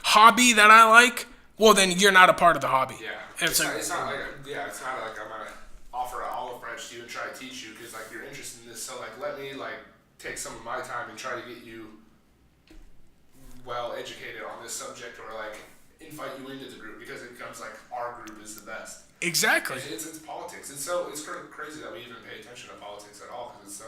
hobby that I like, well, then you're not a part of the hobby.
Yeah. It's not like I'm going to offer an olive branch to you and try to teach you because, like, you're interested in this. So, like, let me, like, take some of my time and try to get you well educated on this subject, or like invite you into the group because it becomes like our group is the best.
Exactly.
It's politics. It's crazy that we even pay attention to politics at all because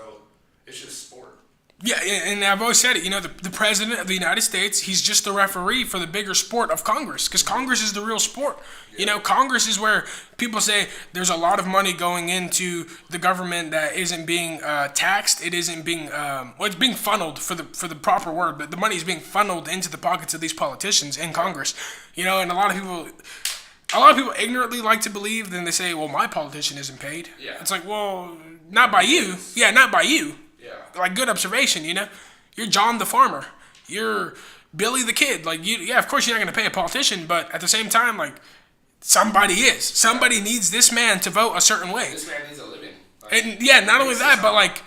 it's just sport.
Yeah, and I've always said it, the president of the United States, he's just the referee for the bigger sport of Congress, because Congress is the real sport. Yeah. Congress is where people say there's a lot of money going into the government that isn't being taxed. It isn't being, it's being funneled for the proper word, but the money is being funneled into the pockets of these politicians in Congress. And a lot of people ignorantly like to believe, then they say, well, my politician isn't paid. Yeah. It's like, well, not by you. Yeah, not by you. Yeah. Like, good observation, You're John the farmer. You're Billy the Kid. Like, of course you're not going to pay a politician, but at the same time, like, somebody is. Somebody needs this man to vote a certain way.
This man needs a living. Like,
And yeah, not only that, but like,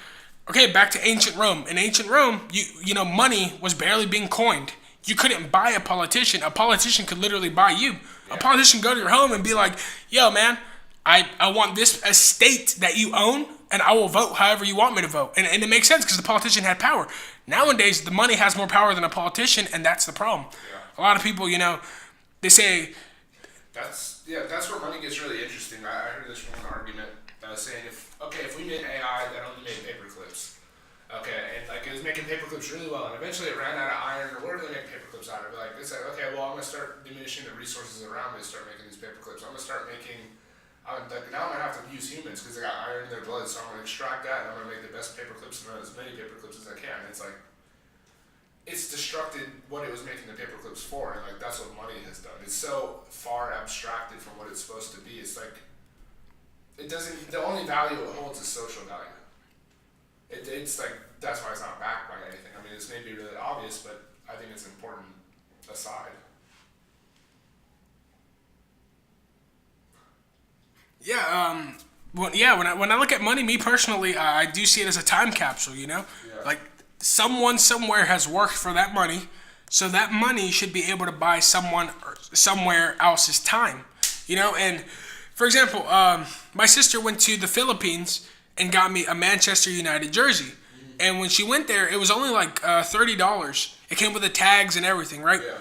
okay, back to ancient Rome. In ancient Rome, you know, money was barely being coined. You couldn't buy a politician. A politician could literally buy you. Yeah. A politician go to your home and be like, yo, man, I want this estate that you own, and I will vote however you want me to vote. And it makes sense because the politician had power. Nowadays, the money has more power than a politician, and that's the problem. Yeah. A lot of people, you know, they say...
That's where money gets really interesting. I heard this from an argument that was saying, if we made AI that only made paper clips, okay, and like it was making paper clips really well, and eventually it ran out of iron or whatever they make paper clips out of. Like it's like, okay, well I'm gonna start diminishing the resources around me to start making these paper clips. I'm gonna start making. Now I'm gonna have to use humans because they got iron in their blood, so I'm gonna extract that and I'm gonna make the best paper clips and as many paper clips as I can. And it's like it's destructed what it was making the paper clips for, and like that's what money has done. It's so far abstracted from what it's supposed to be. It's like it doesn't. The only value it holds is social value. It's like that's why it's not backed by anything. I mean, it's maybe really obvious, but I think it's an important aside.
Yeah. When I look at money, me personally, I do see it as a time capsule. You know, like someone somewhere has worked for that money, so that money should be able to buy someone or somewhere else's time. You know, and for example, my sister went to the Philippines and got me a Manchester United jersey. And when she went there, it was only like $30. It came with the tags and everything, right? Yeah.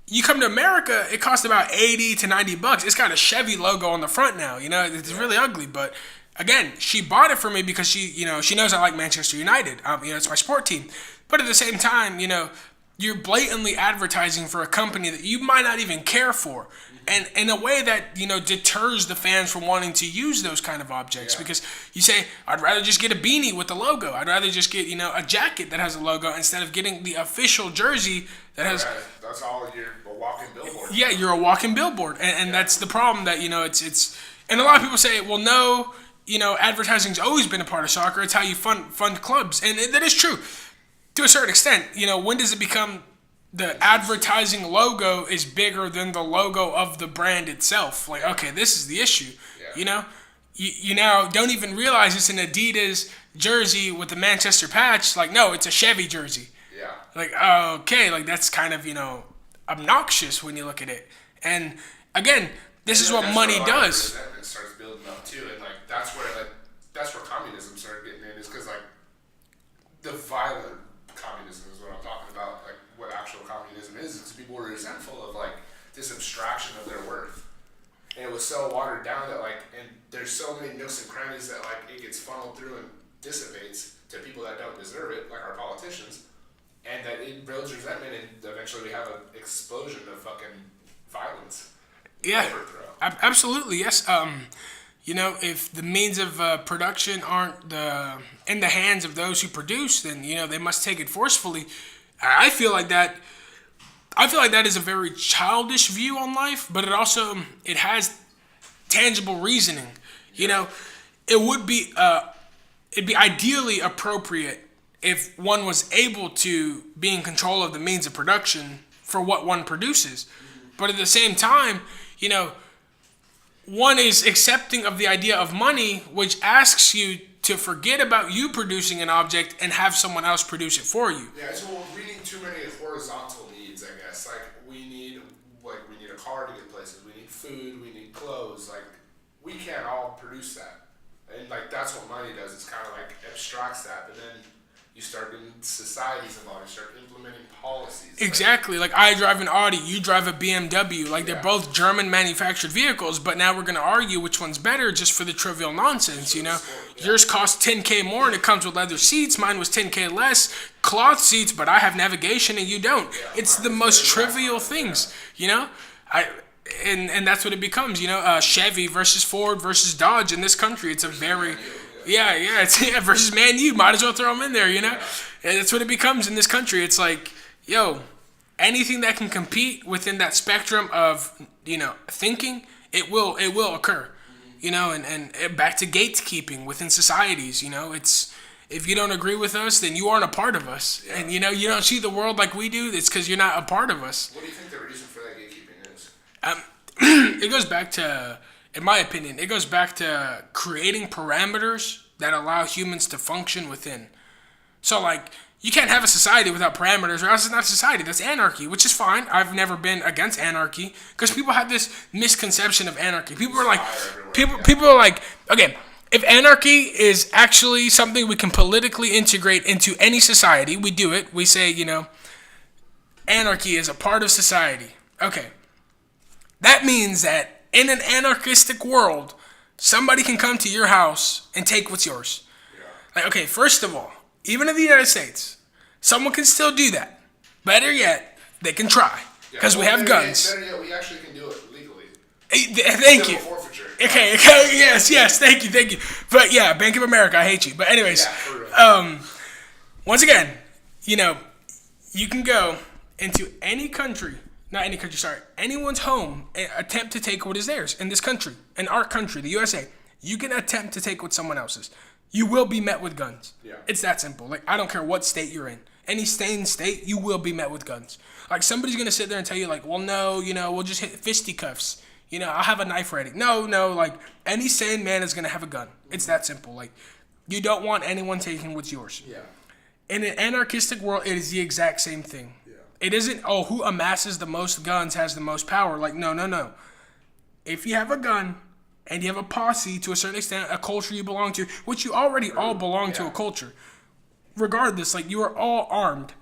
You come to America, it costs about $80 to $90. It's got a Chevy logo on the front now. You know, it's really ugly. But again, she bought it for me because she knows I like Manchester United. It's my sport team. But at the same time, you know, you're blatantly advertising for a company that you might not even care for. And in a way that, you know, deters the fans from wanting to use those kind of objects. Because you say, I'd rather just get a beanie with the logo. I'd rather just get, you know, a jacket that has a logo instead of getting the official jersey that has...
That's all, you're a walking billboard.
Yeah, you're a walking billboard. And that's the problem that, you know, it's... And a lot of people say, well, no, you know, advertising's always been a part of soccer. It's how you fund clubs. And that is true. To a certain extent, you know, when does it become... The advertising logo is bigger than the logo of the brand itself. Like, okay, this is the issue. Yeah. You know, you now don't even realize it's an Adidas jersey with the Manchester patch. Like, no, it's a Chevy jersey.
Yeah.
Like, okay, like that's kind of, you know, obnoxious when you look at it. And again, this is what money does.
It starts building up too, and like that's where communism started getting in, is because like the violent communism is what I'm talking about. Like, what actual communism is because people were resentful of like this abstraction of their worth, and it was so watered down that like, and there's so many nooks and crannies that like it gets funneled through and dissipates to people that don't deserve it, like our politicians, and that it builds resentment, and eventually we have an explosion of fucking violence.
Yeah, absolutely, yes. You know, if the means of production aren't in the hands of those who produce, then, you know, they must take it forcefully. I feel like that is a very childish view on life, but it has tangible reasoning. You know, it'd be ideally appropriate if one was able to be in control of the means of production for what one produces. But at the same time, you know, one is accepting of the idea of money, which asks you to forget about you producing an object and have someone else produce it for you.
Yeah, so we need too many horizontal needs, I guess. Like we need a car to get places. We need food. We need clothes. Like we can't all produce that, and like that's what money does. It's kind of like abstracts that, but then you start getting societies involved. You start implementing policies.
Exactly. Like I drive an Audi, you drive a BMW. Like they're both German manufactured vehicles, but now we're going to argue which one's better just for the trivial nonsense, you know? Yours costs $10K more and it comes with leather seats. Mine was $10K less, cloth seats, but I have navigation and you don't. It's the most trivial things, you know? And that's what it becomes, you know? Chevy versus Ford versus Dodge in this country. It's a very... it's versus Man U. Might as well throw them in there, you know? And that's what it becomes in this country. It's like, yo, anything that can compete within that spectrum of, you know, thinking, it will occur. You know, and back to gatekeeping within societies, you know, it's if you don't agree with us, then you aren't a part of us. Yeah. And, you don't see the world like we do. It's because you're not a part of us.
What do you think the reason for that gatekeeping is?
It goes back to, in my opinion, it goes back to creating parameters that allow humans to function within. So, like, you can't have a society without parameters, or else it's not a society. That's anarchy, which is fine. I've never been against anarchy, because people have this misconception of anarchy. People are like, people are like, okay, if anarchy is actually something we can politically integrate into any society, we do it. We say, anarchy is a part of society. Okay. That means that in an anarchistic world, somebody can come to your house and take what's yours. Yeah. Like, okay, first of all, even in the United States, someone can still do that. Better yet, they can try, because we have guns.
Better yet, we actually can do it legally.
Thank you.
Forfeiture.
Okay, yes, thank you. But yeah, Bank of America, I hate you. But anyways, once again, you can go into anyone's home and attempt to take what is theirs in this country, in our country, the USA. You can attempt to take what someone else's. You will be met with guns. Yeah. It's that simple. Like, I don't care what state you're in. Any state, you will be met with guns. Like, somebody's going to sit there and tell you, like, well, no, we'll just hit fisticuffs. I'll have a knife ready. No, like, any sane man is going to have a gun. It's that simple. Like, you don't want anyone taking what's yours. Yeah. In an anarchistic world, it is the exact same thing. Yeah. It isn't, who amasses the most guns has the most power. Like, no. If you have a gun, and you have a posse, to a certain extent, a culture you belong to, which you already all belong to a culture. Regardless, like, you are all armed.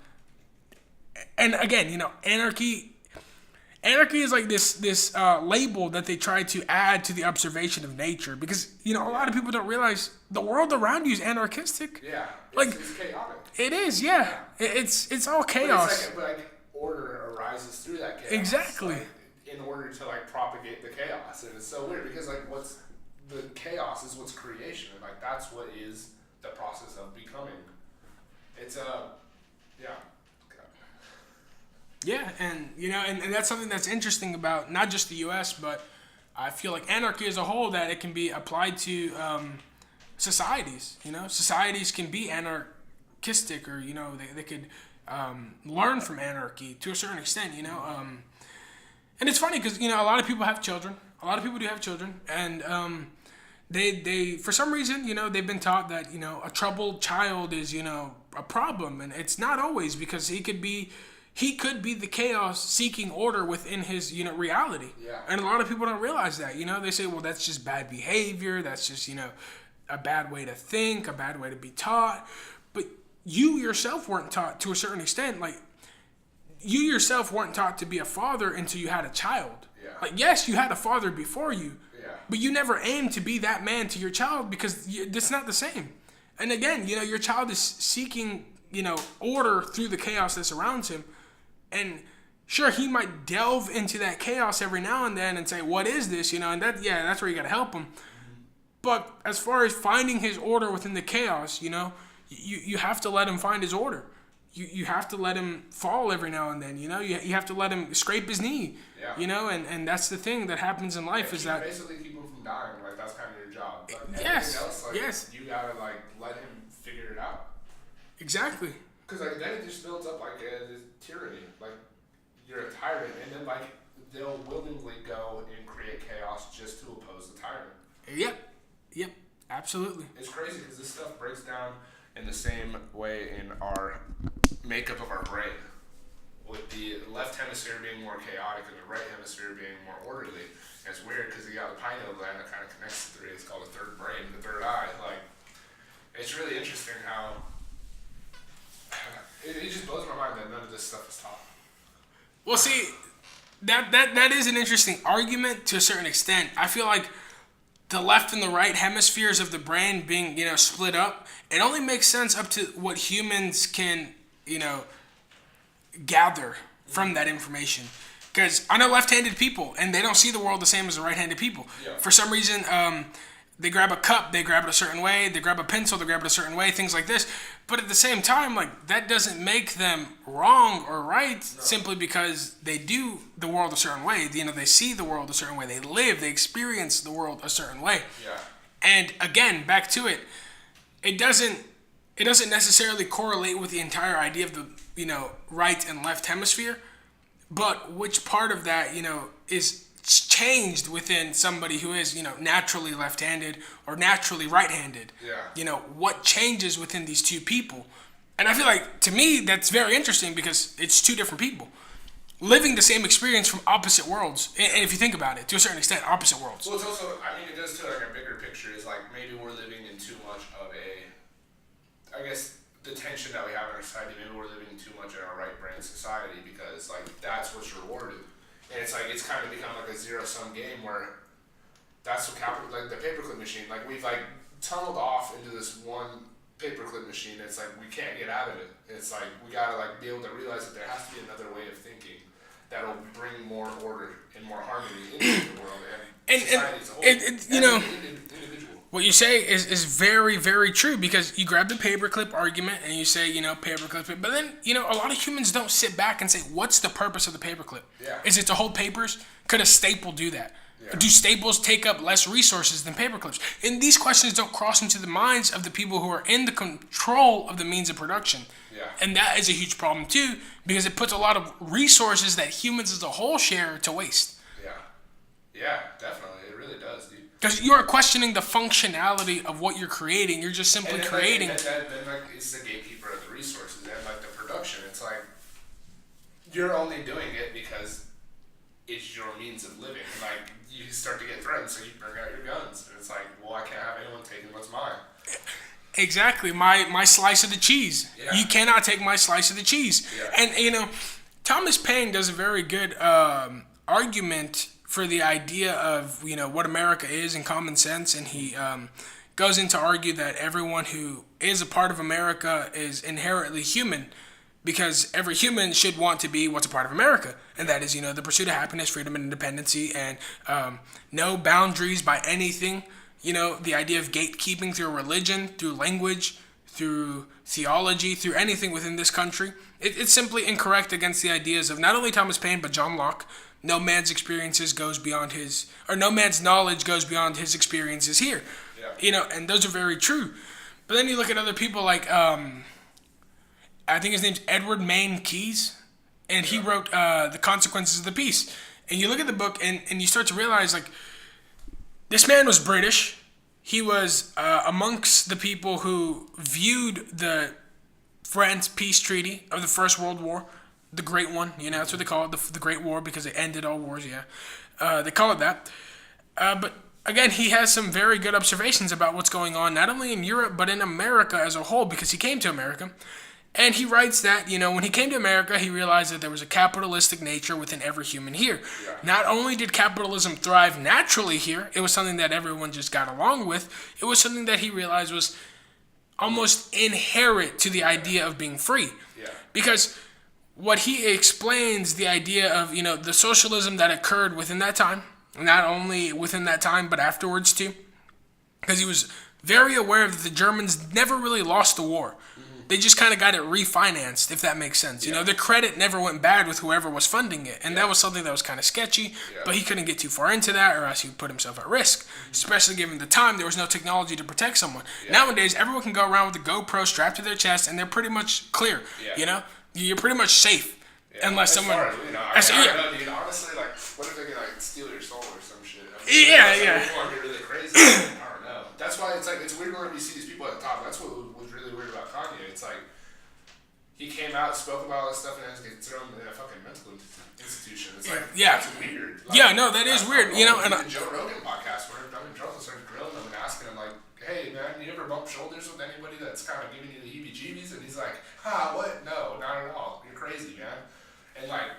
And again, anarchy is like this label that they try to add to the observation of nature, because, a lot of people don't realize the world around you is anarchistic.
Yeah. It's chaotic.
It is, yeah. It's all chaos.
But order arises through that chaos.
Exactly.
In order to propagate the chaos, and it's so weird because what's the chaos is what's creation, and that's what is the process of becoming. It's
and and that's something that's interesting about not just the U.S., but I feel like anarchy as a whole, that it can be applied to societies. Societies can be anarchistic, or they could learn from anarchy to a certain extent. And it's funny because, a lot of people have children. A lot of people do have children. And they for some reason, they've been taught that, a troubled child is, a problem. And it's not always, because he could be the chaos seeking order within his, reality. Yeah. And a lot of people don't realize that. They say, well, that's just bad behavior. That's just, a bad way to think, a bad way to be taught. But you yourself weren't taught to a certain extent. Like, you yourself weren't taught to be a father until you had a child. Yeah. Like, yes, you had a father before you, but you never aimed to be that man to your child, because it's not the same. And again, your child is seeking, order through the chaos that surrounds him. And sure, he might delve into that chaos every now and then and say, what is this? And that's where you got to help him. Mm-hmm. But as far as finding his order within the chaos, you have to let him find his order. You have to let him fall every now and then, you have to let him scrape his knee, and that's the thing that happens in life, is that
basically keep him from dying. Like, that's kind of your job. But
yes.
You gotta let him figure it out.
Exactly.
Because then it just builds up this tyranny. Like, you're a tyrant, and then they'll willingly go and create chaos just to oppose the tyrant.
Yep. Absolutely.
It's crazy because this stuff breaks down in the same way in our makeup of our brain, with the left hemisphere being more chaotic and the right hemisphere being more orderly. And it's weird because you got the pineal gland that kind of connects the three. It's called the third brain, the third eye. It's really interesting how it just blows my mind that none of this stuff is taught.
Well, see, that is an interesting argument to a certain extent. I feel like the left and the right hemispheres of the brain being, split up, it only makes sense up to what humans can, gather from that information. Because I know left-handed people, and they don't see the world the same as the right-handed people. Yeah. For some reason, they grab a cup, they grab it a certain way. They grab a pencil, they grab it a certain way. Things like this. But at the same time, that doesn't make them wrong or right. No. Simply because they do the world a certain way. They see the world a certain way. They live, they experience the world a certain way. Yeah. And again, back to it. It doesn't it doesn't necessarily correlate with the entire idea of the, right and left hemisphere, but which part of that, is changed within somebody who is, naturally left-handed or naturally right-handed.
Yeah.
What changes within these two people. And I feel like, to me, that's very interesting because it's two different people living the same experience from opposite worlds. And if you think about it, to a certain extent, opposite worlds.
Well, it's also, it goes to like a bigger picture. Is like maybe we're living in too much of I guess, the tension that we have in our society. Maybe we're living too much in our right brain society because like that's what's rewarded. And it's like it's kind of become like a zero-sum game where that's what like the paperclip machine. Like we've like tunneled off into this one paperclip machine. It's like we can't get out of it. It's like we gotta like be able to realize that there has to be another way of thinking that'll bring more order and more harmony into the world and society as a whole. Individual.
What you say is very, very true because you grab the paperclip argument and you say, paperclip it. But then, a lot of humans don't sit back and say, what's the purpose of the paperclip?
Yeah.
Is it to hold papers? Could a staple do that?
Yeah.
Do staples take up less resources than paperclips? And these questions don't cross into the minds of the people who are in the control of the means of production.
Yeah.
And that is a huge problem too because it puts a lot of resources that humans as a whole share to waste.
Yeah. Yeah, definitely. It really does, dude.
Because you're questioning the functionality of what you're creating. You're just simply creating.
Then it's the gatekeeper of the resources and like the production. It's like you're only doing it because it's your means of living. Like you start to get threatened, so you bring out your guns. And it's like, well, I can't have anyone taking what's mine.
Exactly, my slice of the cheese.
Yeah.
You cannot take my slice of the cheese.
Yeah.
And Thomas Paine does a very good argument for the idea of what America is and common sense, and he goes in to argue that everyone who is a part of America is inherently human, because every human should want to be what's a part of America, and that is the pursuit of happiness, freedom, and independency, and no boundaries by anything. The idea of gatekeeping through religion, through language, through theology, through anything within this country. It's simply incorrect against the ideas of not only Thomas Paine, but John Locke. No man's experiences goes beyond no man's knowledge goes beyond his experiences here.
Yeah.
And those are very true. But then you look at other people like, I think his name's Edward Mayne Keyes, and he wrote The Consequences of the Peace. And you look at the book and you start to realize, like, this man was British. He was amongst the people who viewed the France peace treaty of the First World War, the Great One, that's what they call it, the Great War, because it ended all wars, they call it that. But again, he has some very good observations about what's going on, not only in Europe, but in America as a whole, because he came to America. And he writes that, when he came to America, he realized that there was a capitalistic nature within every human here.
Yeah.
Not only did capitalism thrive naturally here, it was something that everyone just got along with. It was something that he realized was almost inherent to the idea of being free.
Yeah.
Because what he explains, the idea of, the socialism that occurred within that time, not only within that time, but afterwards too, because he was very aware that the Germans never really lost the war. They just kind of got it refinanced, if that makes sense.
Yeah.
The credit never went bad with whoever was funding it. And that was something that was kind of sketchy, but he couldn't get too far into that or else he would put himself at risk, especially given the time there was no technology to protect someone.
Yeah.
Nowadays, everyone can go around with a GoPro strapped to their chest and they're pretty much clear.
Yeah.
You're pretty much safe. Unless someone...
I don't know, dude, honestly, like, what if they can, like, steal your soul or some shit?
Yeah.
People are really crazy. I don't know. That's why it's, like, it's weird when you see these people at the top. That's what was really weird about Kanye. It's, like, he came out, spoke about all this stuff, and then gets thrown in a fucking mental institution. It's, like, that's weird. Like,
no, that is weird. And
the Joe Rogan podcast where Duncan Trussell started grilling him and asking him, like, hey, man, you ever bump shoulders with anybody that's kind of giving you the heebie-jeebies? And he's like, what? No, not at all. You're crazy, man. And, like,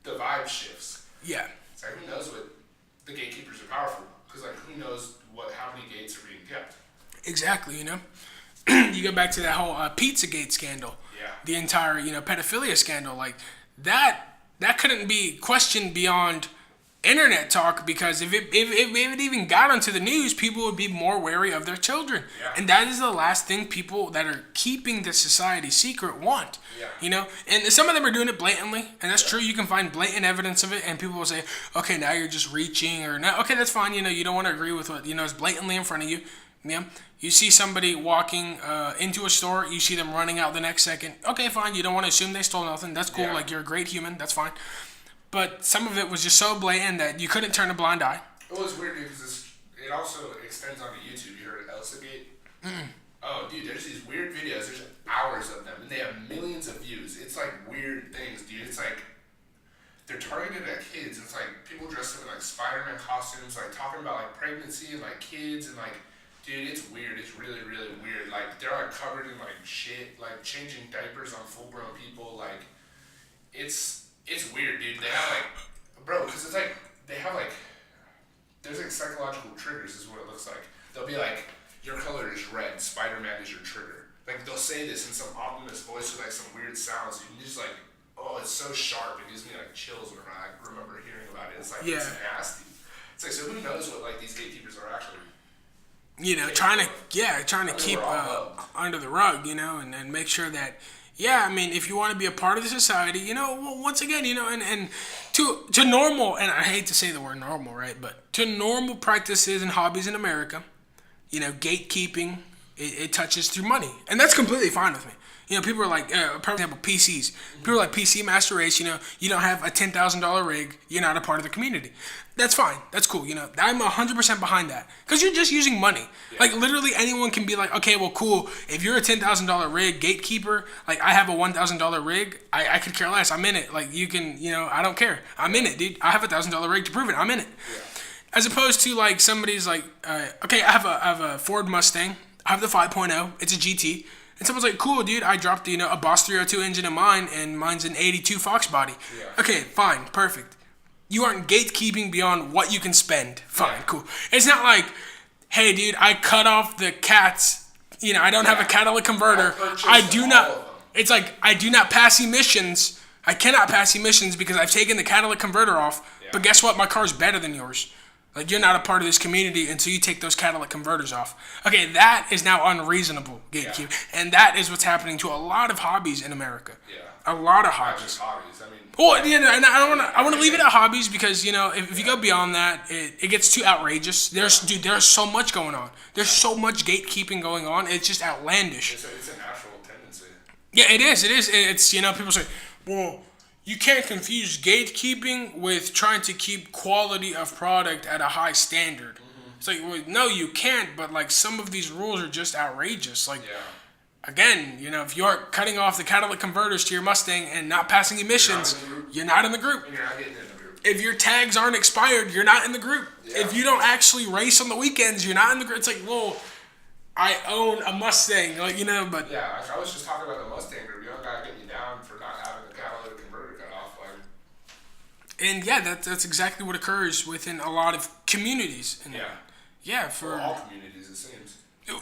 the vibe shifts.
Yeah.
It's like, who knows what the gatekeepers are powerful? Because, like, who knows how many gates are being kept?
Exactly, You go back to that whole Pizzagate scandal.
Yeah.
The entire, pedophilia scandal. Like, that couldn't be questioned beyond internet talk, because if it even got onto the news, people would be more wary of their children.
Yeah.
And that is the last thing people that are keeping the society secret want.
Yeah.
And some of them are doing it blatantly, and that's true. You can find blatant evidence of it, and people will say, okay, now you're just reaching, or no, okay, that's fine. You don't want to agree with what is blatantly in front of you. Yeah. You see somebody walking into a store, you see them running out the next second. Okay, fine. You don't want to assume they stole nothing. That's cool.
Yeah.
Like, you're a great human. That's fine. But some of it was just so blatant that you couldn't turn a blind eye.
It was weird because it also extends onto YouTube. You heard of Elsagate? Oh, dude, there's these weird videos. There's hours of them, and they have millions of views. It's like weird things, dude. It's like they're targeted at kids. It's like people dressed up in like Spider-Man costumes, like talking about like pregnancy and like kids and like, dude, it's weird. It's really, really weird. Like they're like covered in like shit, like changing diapers on full-grown people. Like it's weird, dude. They have like, bro, because it's like they have like there's like psychological triggers is what it looks like. They'll be like, your color is red, Spider-Man is your trigger. Like they'll say this in some ominous voice with like some weird sounds. And you just like, oh, it's so sharp. It gives me like chills whenever I remember hearing about it. It's like, it's nasty. It's like, so who knows what like these gatekeepers are actually,
you know, trying to keep under the rug, you know, and make sure that, yeah, I mean, if you want to be a part of the society, you know, well, once again, you know, and to normal, and I hate to say the word normal, right, but to normal practices and hobbies in America, you know, gatekeeping, it touches through money. And that's completely fine with me. You know, people are like, for example, PCs. People are like, PC master race, you know, you don't have a $10,000 rig, you're not a part of the community. That's fine. That's cool. You know, I'm 100% behind that. Because you're just using money. Yeah. Like, literally anyone can be like, okay, well, cool. If you're a $10,000 rig gatekeeper, like, I have a $1,000 rig, I could care less. I'm in it. Like, you can, you know, I don't care. I'm in it, dude. I have a $1,000 rig to prove it. I'm in it. Yeah. As opposed to, like, somebody's like, okay, I have a Ford Mustang. I have the 5.0. It's a GT. And someone's like, cool, dude, I dropped, you know, a Boss 302 engine in mine, and mine's an 82 Fox body. Yeah. Okay, fine, perfect. You aren't gatekeeping beyond what you can spend. Fine, cool. It's not like, hey, dude, I cut off the cats. You know, I don't have a catalytic converter. I do not. It's like, I do not pass emissions. I cannot pass emissions because I've taken the catalytic converter off. Yeah. But guess what? My car's better than yours. Like, you're not a part of this community until you take those catalytic converters off. Okay, that is now unreasonable gatekeeping. Yeah. And that is what's happening to a lot of hobbies in America. Yeah. A lot of hobbies. Not just hobbies. I mean, well, you know, and I want to leave it at hobbies because, you know, if you go beyond that, it gets too outrageous. There's so much going on. There's so much gatekeeping going on. It's just outlandish.
It's a natural tendency.
Yeah, it is. It is. It's, you know, people say, well, you can't confuse gatekeeping with trying to keep quality of product at a high standard. Mm-hmm. It's like, well, no, you can't, but like some of these rules are just outrageous. Like, again, you know, if you're cutting off the catalytic converters to your Mustang and not passing emissions, you're not in the group.
And you're not getting in the group.
If your tags aren't expired, you're not in the group. Yeah. If you don't actually race on the weekends, you're not in the group. It's like, well, I own a Mustang, like, you know, but...
Yeah, I was just talking about the Mustang group. You don't gotta get me down for not having the catalytic converter cut off.
And yeah, that's exactly what occurs within a lot of communities. And yeah, for
all communities, it seems.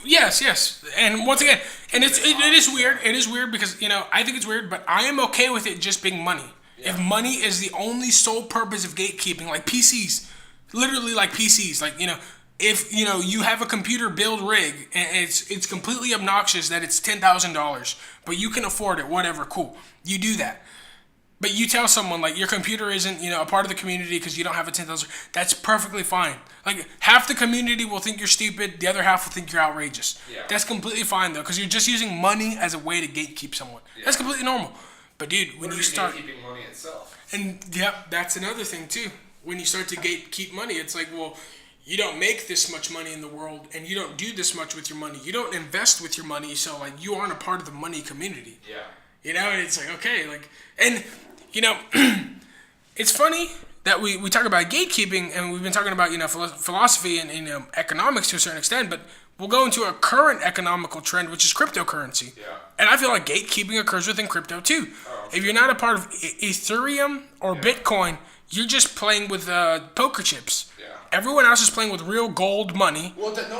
Yes, and once again, and it is weird. It is weird because, you know, I think it's weird, but I am okay with it just being money. Yeah. If money is the only sole purpose of gatekeeping, like PCs, literally like PCs, like, you know, if, you know, you have a computer build rig and it's completely obnoxious that it's $10,000, but you can afford it, whatever, cool, you do that. But you tell someone, like, your computer isn't, you know, a part of the community because you don't have a $10,000. That's perfectly fine. Like, half the community will think you're stupid. The other half will think you're outrageous. Yeah. That's completely fine, though, because you're just using money as a way to gatekeep someone. Yeah. That's completely normal. But, dude, when you start...
gatekeeping money itself?
And, yep, that's another thing, too. When you start to gatekeep money, it's like, well, you don't make this much money in the world, and you don't do this much with your money. You don't invest with your money, so, like, you aren't a part of the money community.
Yeah.
You know, and it's like, okay, like... And... You know, it's funny that we talk about gatekeeping, and we've been talking about, you know, philosophy and, you know, economics to a certain extent, but we'll go into a current economical trend, which is cryptocurrency. Yeah. And I feel like gatekeeping occurs within crypto too. Oh, if you're not a part of Ethereum or Bitcoin, you're just playing with poker chips. Yeah. Everyone else is playing with real gold money,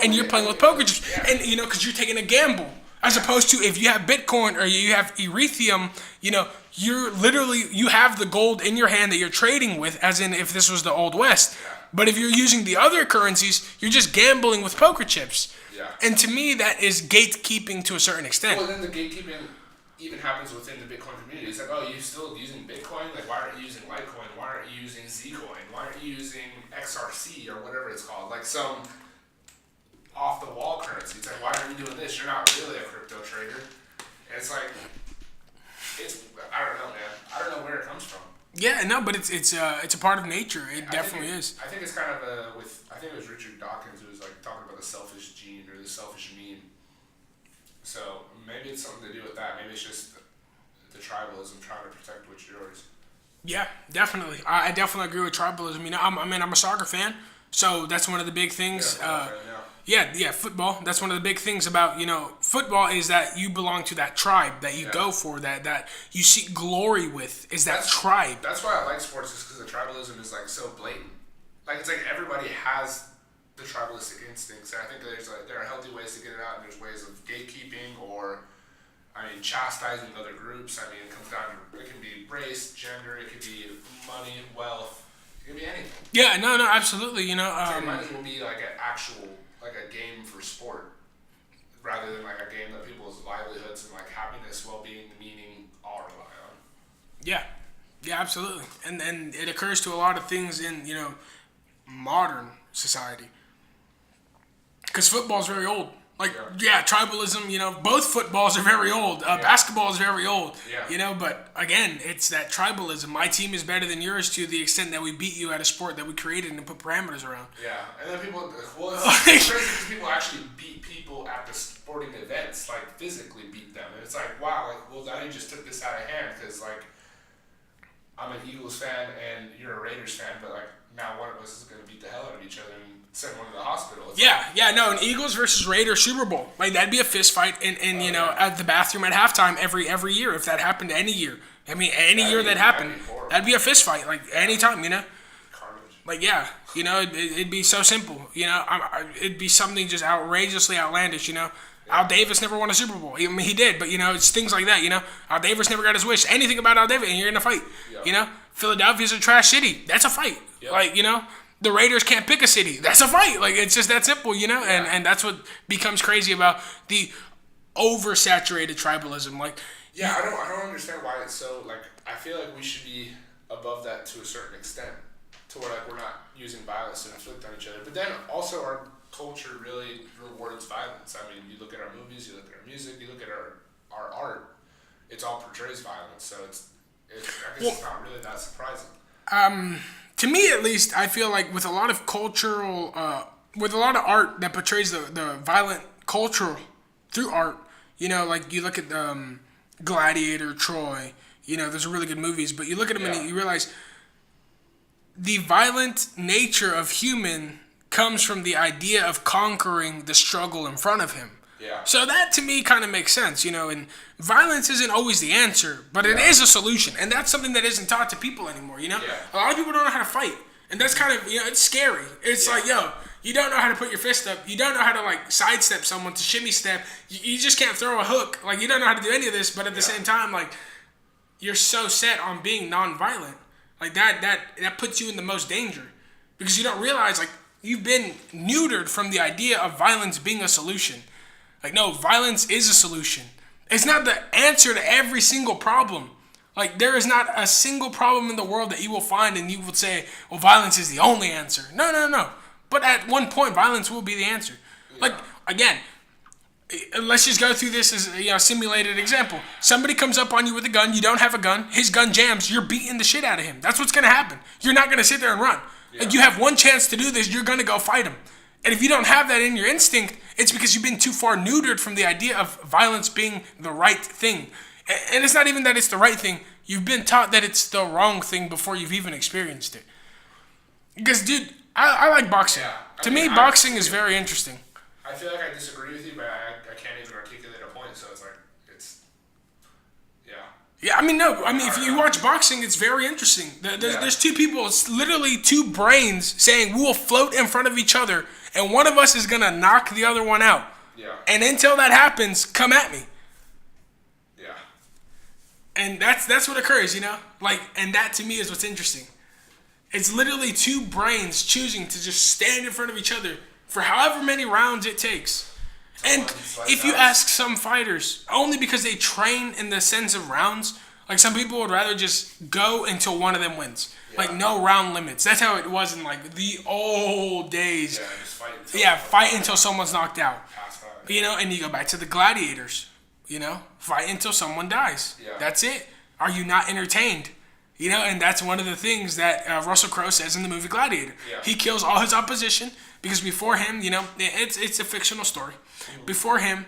and you're playing with poker chips. Yeah. And, you know, because you're taking a gamble. As opposed to if you have Bitcoin or you have Ethereum, you know, you're literally, you have the gold in your hand that you're trading with, as in if this was the Old West. Yeah. But if you're using the other currencies, you're just gambling with poker chips. Yeah. And to me, that is gatekeeping to a certain extent.
Well, then the gatekeeping even happens within the Bitcoin community. It's like, oh, you're still using Bitcoin? Like, why aren't you using Litecoin? Why aren't you using Zcoin? Why aren't you using XRC or whatever it's called? Like some off the wall currency. It's like, why are you doing this? You're not really a crypto trader. And it's like, I don't know, man. I don't know where it comes from.
Yeah, no, but it's a part of nature. It definitely is.
I think it's kind of I think it was Richard Dawkins who was like talking about the selfish gene or the selfish mean. So maybe it's something to do with that. Maybe it's just the tribalism trying to protect what's yours.
Yeah, definitely. I definitely agree with tribalism. You know, I'm a soccer fan, so that's one of the big things. Yeah, football. That's one of the big things about, you know, football is that you belong to that tribe that you go for, that you seek glory with, is that tribe.
That's why I like sports, is because the tribalism is, like, so blatant. Like, it's like everybody has the tribalistic instincts. And I think there are healthy ways to get it out, and there's ways of gatekeeping or, chastising other groups. It comes down to, it can be race, gender, it could be money, wealth, it could be anything.
Yeah, no, absolutely, you know.
So it might as well be, like, a game for sport, rather than like a game that people's livelihoods and like happiness, well-being, meaning all rely on.
Yeah, absolutely, and it occurs to a lot of things in, you know, modern society, because football is very old. Like, tribalism, you know, both footballs are very old. Basketball is very old, you know, but again, it's that tribalism. My team is better than yours to the extent that we beat you at a sport that we created and put parameters around.
Yeah, and then it's crazy because people actually beat people at the sporting events, like physically beat them. And it's like, wow, now you just took this out of hand because, like, I'm an Eagles fan and you're a Raiders fan, but, like, now one of us is going to beat the hell out of each other and send one to the hospital.
An Eagles versus Raiders Super Bowl. Like, that'd be a fist fight in at the bathroom at halftime every year if that happened any year. Any year that happened, that'd be a fist fight, like, anytime, you know?
Carnage.
Like, you know, it'd be so simple, you know? It'd be something just outrageously outlandish, you know? Al Davis never won a Super Bowl. He did, but, you know, it's things like that, you know? Al Davis never got his wish. Anything about Al Davis, and you're in a fight, you know? Philadelphia's a trash city. That's a fight. Like, you know? The Raiders can't pick a city. That's a fight. Like, it's just that simple, you know? And that's what becomes crazy about the oversaturated tribalism. Like,
I don't understand why it's so, like, I feel like we should be above that to a certain extent, to where, like, we're not using violence to inflict on each other. But then also our culture really rewards violence. You look at our movies, you look at our music, you look at our art, it's all portrays violence. So I guess it's not really that surprising.
To me, at least, I feel like with a lot of cultural, with a lot of art that portrays the violent culture through art, you know, like you look at Gladiator, Troy, you know, those are really good movies, but you look at them and you realize the violent nature of human comes from the idea of conquering the struggle in front of him.
Yeah.
So that to me kind of makes sense, you know, and violence isn't always the answer, but it is a solution. And that's something that isn't taught to people anymore, you know? Yeah. A lot of people don't know how to fight. And that's kind of, you know, it's scary. It's like, you don't know how to put your fist up. You don't know how to, like, sidestep someone, to shimmy step. You just can't throw a hook. Like, you don't know how to do any of this, but at the same time, like, you're so set on being nonviolent. Like, that puts you in the most danger. Because you don't realize, like, you've been neutered from the idea of violence being a solution. Like, no, violence is a solution. It's not the answer to every single problem. Like, there is not a single problem in the world that you will find and you will say, well, violence is the only answer. No. But at one point, violence will be the answer. Yeah. Like, again, let's just go through this as a simulated example. Somebody comes up on you with a gun. You don't have a gun. His gun jams. You're beating the shit out of him. That's what's going to happen. You're not going to sit there and run. Yeah. Like, you have one chance to do this. You're going to go fight him. And if you don't have that in your instinct, it's because you've been too far neutered from the idea of violence being the right thing. And it's not even that it's the right thing. You've been taught that it's the wrong thing before you've even experienced it. Because, dude, I like boxing. Yeah. To me, boxing is very interesting.
I feel like I disagree with you, but I can't even articulate a point, so it's like,
Yeah, if you watch boxing, it's very interesting. There's two people, it's literally two brains saying we will float in front of each other, and one of us is going to knock the other one out.
Yeah.
And until that happens, come at me.
Yeah.
And that's what occurs, you know? Like, and that to me is what's interesting. It's literally two brains choosing to just stand in front of each other for however many rounds it takes. And if you ask some fighters, only because they train in the sense of rounds, Like some people would rather just go until one of them wins.
Yeah.
Like no round limits. That's how it was in like the old days.
Yeah, just fight.
Fight until someone's knocked out.
Pass out.
You know, and you go back to the gladiators. You know, fight until someone dies.
Yeah.
That's it. Are you not entertained? You know, and that's one of the things that Russell Crowe says in the movie Gladiator.
Yeah.
He kills all his opposition because before him, you know, it's a fictional story. Mm-hmm. Before him,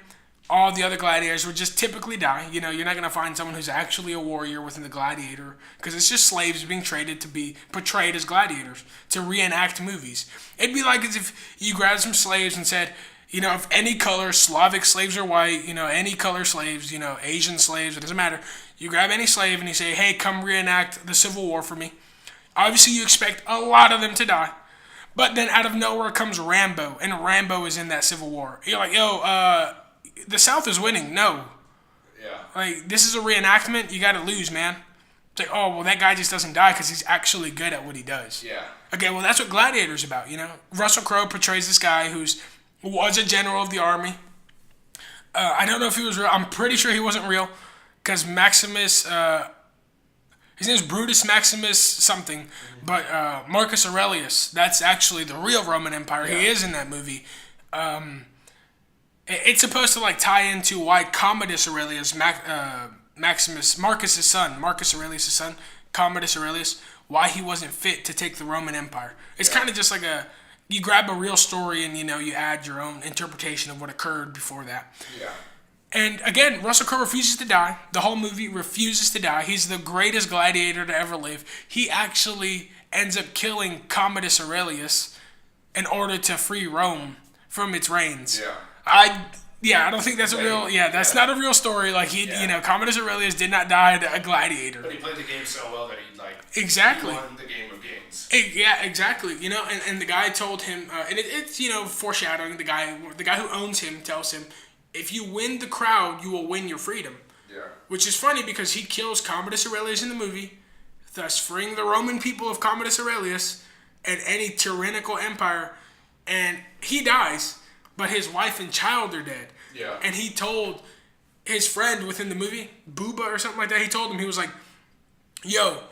all the other gladiators would just typically die. You know, you're not going to find someone who's actually a warrior within the gladiator because it's just slaves being traded to be portrayed as gladiators to reenact movies. It'd be like as if you grabbed some slaves and said, you know, of any color, Slavic slaves or white, you know, any color slaves, you know, Asian slaves, it doesn't matter. You grab any slave and you say, hey, come reenact the Civil War for me. Obviously, you expect a lot of them to die. But then out of nowhere comes Rambo, and Rambo is in that Civil War. You're like, yo, the South is winning. No.
Yeah.
Like, this is a reenactment. You got to lose, man. It's like, oh, well, that guy just doesn't die because he's actually good at what he does.
Yeah.
Okay, well, that's what Gladiator's about, you know? Russell Crowe portrays this guy who was a general of the army. I don't know if he was real. I'm pretty sure he wasn't real because Maximus, his name is Brutus Maximus something, but Marcus Aurelius, that's actually the real Roman Empire. Yeah. He is in that movie. It's supposed to like tie into why Commodus Aurelius, Marcus Aurelius' son, Commodus Aurelius, why he wasn't fit to take the Roman Empire. It's kind of just like you grab a real story and, you know, you add your own interpretation of what occurred before that.
Yeah.
And again, Russell Crowe refuses to die. The whole movie refuses to die. He's the greatest gladiator to ever live. He actually ends up killing Commodus Aurelius in order to free Rome from its reigns.
Yeah.
I don't think that's a real. Yeah, that's not a real story. Like you know, Commodus Aurelius did not die a gladiator.
But he played the game so well that he
exactly
he won the game of games.
Yeah, exactly. You know, and the guy told him, and it's you know foreshadowing. The guy who owns him tells him, if you win the crowd, you will win your freedom.
Yeah.
Which is funny because he kills Commodus Aurelius in the movie, thus freeing the Roman people of Commodus Aurelius and any tyrannical empire, and he dies. But his wife and child are dead.
Yeah.
And he told his friend within the movie, Booba or something like that, he told him, he was like, yo,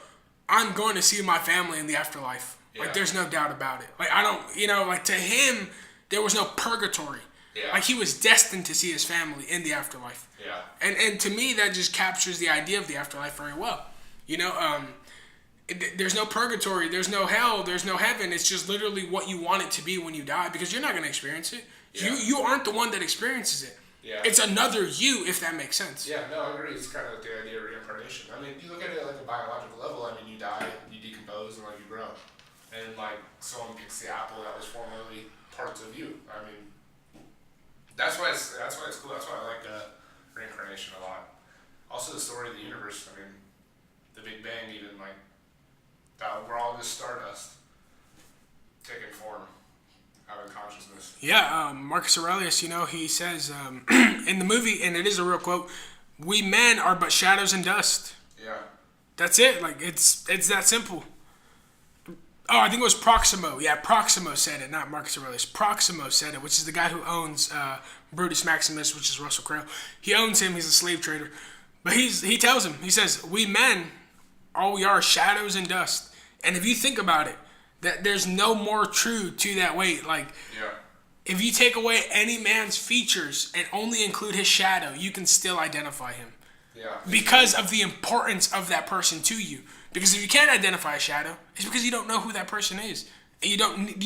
I'm going to see my family in the afterlife. Yeah. Like, there's no doubt about it. Like, I don't, you know, like, to him, there was no purgatory.
Yeah.
Like, he was destined to see his family in the afterlife.
Yeah.
And to me, that just captures the idea of the afterlife very well. You know, there's no purgatory, there's no hell, there's no heaven. It's just literally what you want it to be when you die because you're not going to experience it. Yeah. You aren't the one that experiences it.
Yeah.
It's another you, if that makes sense.
Yeah, no, I agree. It's kind of like the idea of reincarnation. I mean, you look at it like a biological level. I mean, you die, you decompose, and like you grow. And like someone picks the apple that was formerly parts of you. I mean, that's why it's cool. That's why I like reincarnation a lot. Also, the story of the universe. I mean, the Big Bang, even like that we're all just stardust taking form. Having consciousness. Yeah,
Marcus Aurelius, you know, he says in the movie, and it is a real quote, we men are but shadows and dust.
Yeah.
That's it. Like, it's that simple. Oh, I think it was Proximo. Yeah, Proximo said it, not Marcus Aurelius. Proximo said it, which is the guy who owns Brutus Maximus, which is Russell Crowe. He owns him. He's a slave trader. But he tells him, he says, we men, all we are shadows and dust. And if you think about it, that there's no more true to that weight. Like, if you take away any man's features and only include his shadow, you can still identify him.
Yeah.
Because of the importance of that person to you. Because if you can't identify a shadow, it's because you don't know who that person is. And you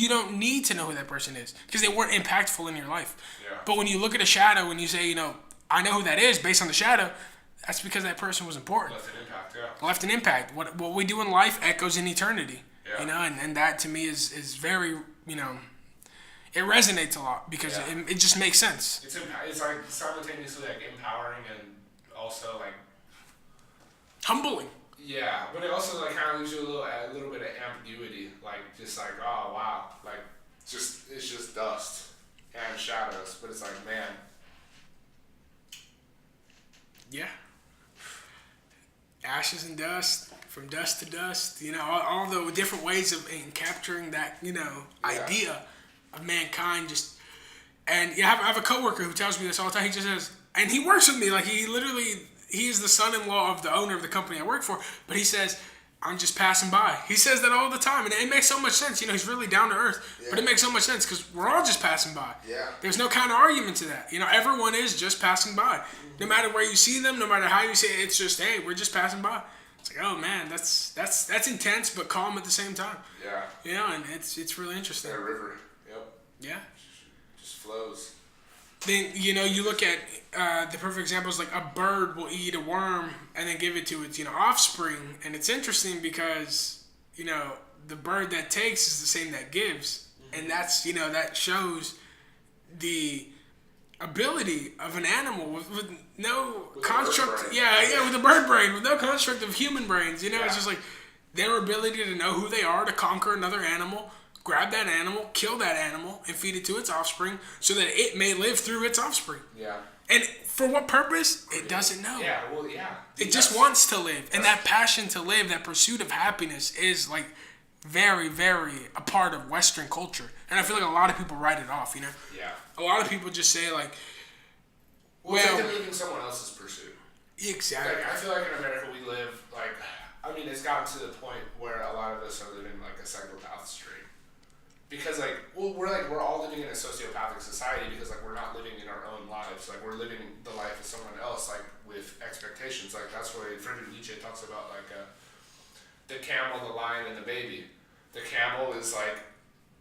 don't need to know who that person is because they weren't impactful in your life.
Yeah.
But when you look at a shadow and you say, you know, I know who that is based on the shadow, that's because that person was important.
Left an impact, yeah.
Left an impact. What we do in life echoes in eternity.
Yeah.
You know, and that to me is very, you know, it resonates a lot because it just makes sense.
It's like simultaneously like empowering and also like
humbling.
Yeah, but it also like kind of leaves you a little bit of ambiguity, like just like, oh wow, like it's just dust and shadows, but it's like, man.
Yeah. Ashes and dust. From dust to dust, you know, all the different ways of capturing that, you know, idea of mankind. And I have a coworker who tells me this all the time. He just says, and he works with me, like he he is the son-in-law of the owner of the company I work for, but he says, I'm just passing by. He says that all the time, and it makes so much sense. He's really down to earth, but it makes so much sense because we're all just passing by.
Yeah.
There's no counter argument to that. Everyone is just passing by. No matter where you see them, no matter how you see it, it's just, hey, we're just passing by. It's like, oh man, that's intense but calm at the same time.
Yeah.
And it's really interesting.
That river. Yep.
Yeah.
Just flows.
Then you look at the perfect example is like a bird will eat a worm and then give it to its offspring, and it's interesting because the bird that takes is the same that gives, and that's that shows the ability of an animal with no construct. With a bird brain, with no construct of human brains. It's just like their ability to know who they are, to conquer another animal, grab that animal, kill that animal, and feed it to its offspring so that it may live through its offspring.
Yeah.
And for what purpose? It doesn't know.
Yeah, well, yeah.
It just wants to live. And that passion to live, that pursuit of happiness is like very, very a part of Western culture. And I feel like a lot of people write it off,
Yeah.
A lot of people just say like,
it's like they're living someone else's pursuit.
Exactly.
Like, I feel like in America we live like, it's gotten to the point where a lot of us are living like a psychopath's dream. Because we're all living in a sociopathic society because we're not living in our own lives. We're living the life of someone else with expectations. That's why Friedrich Nietzsche talks about the camel, the lion, and the baby. The camel is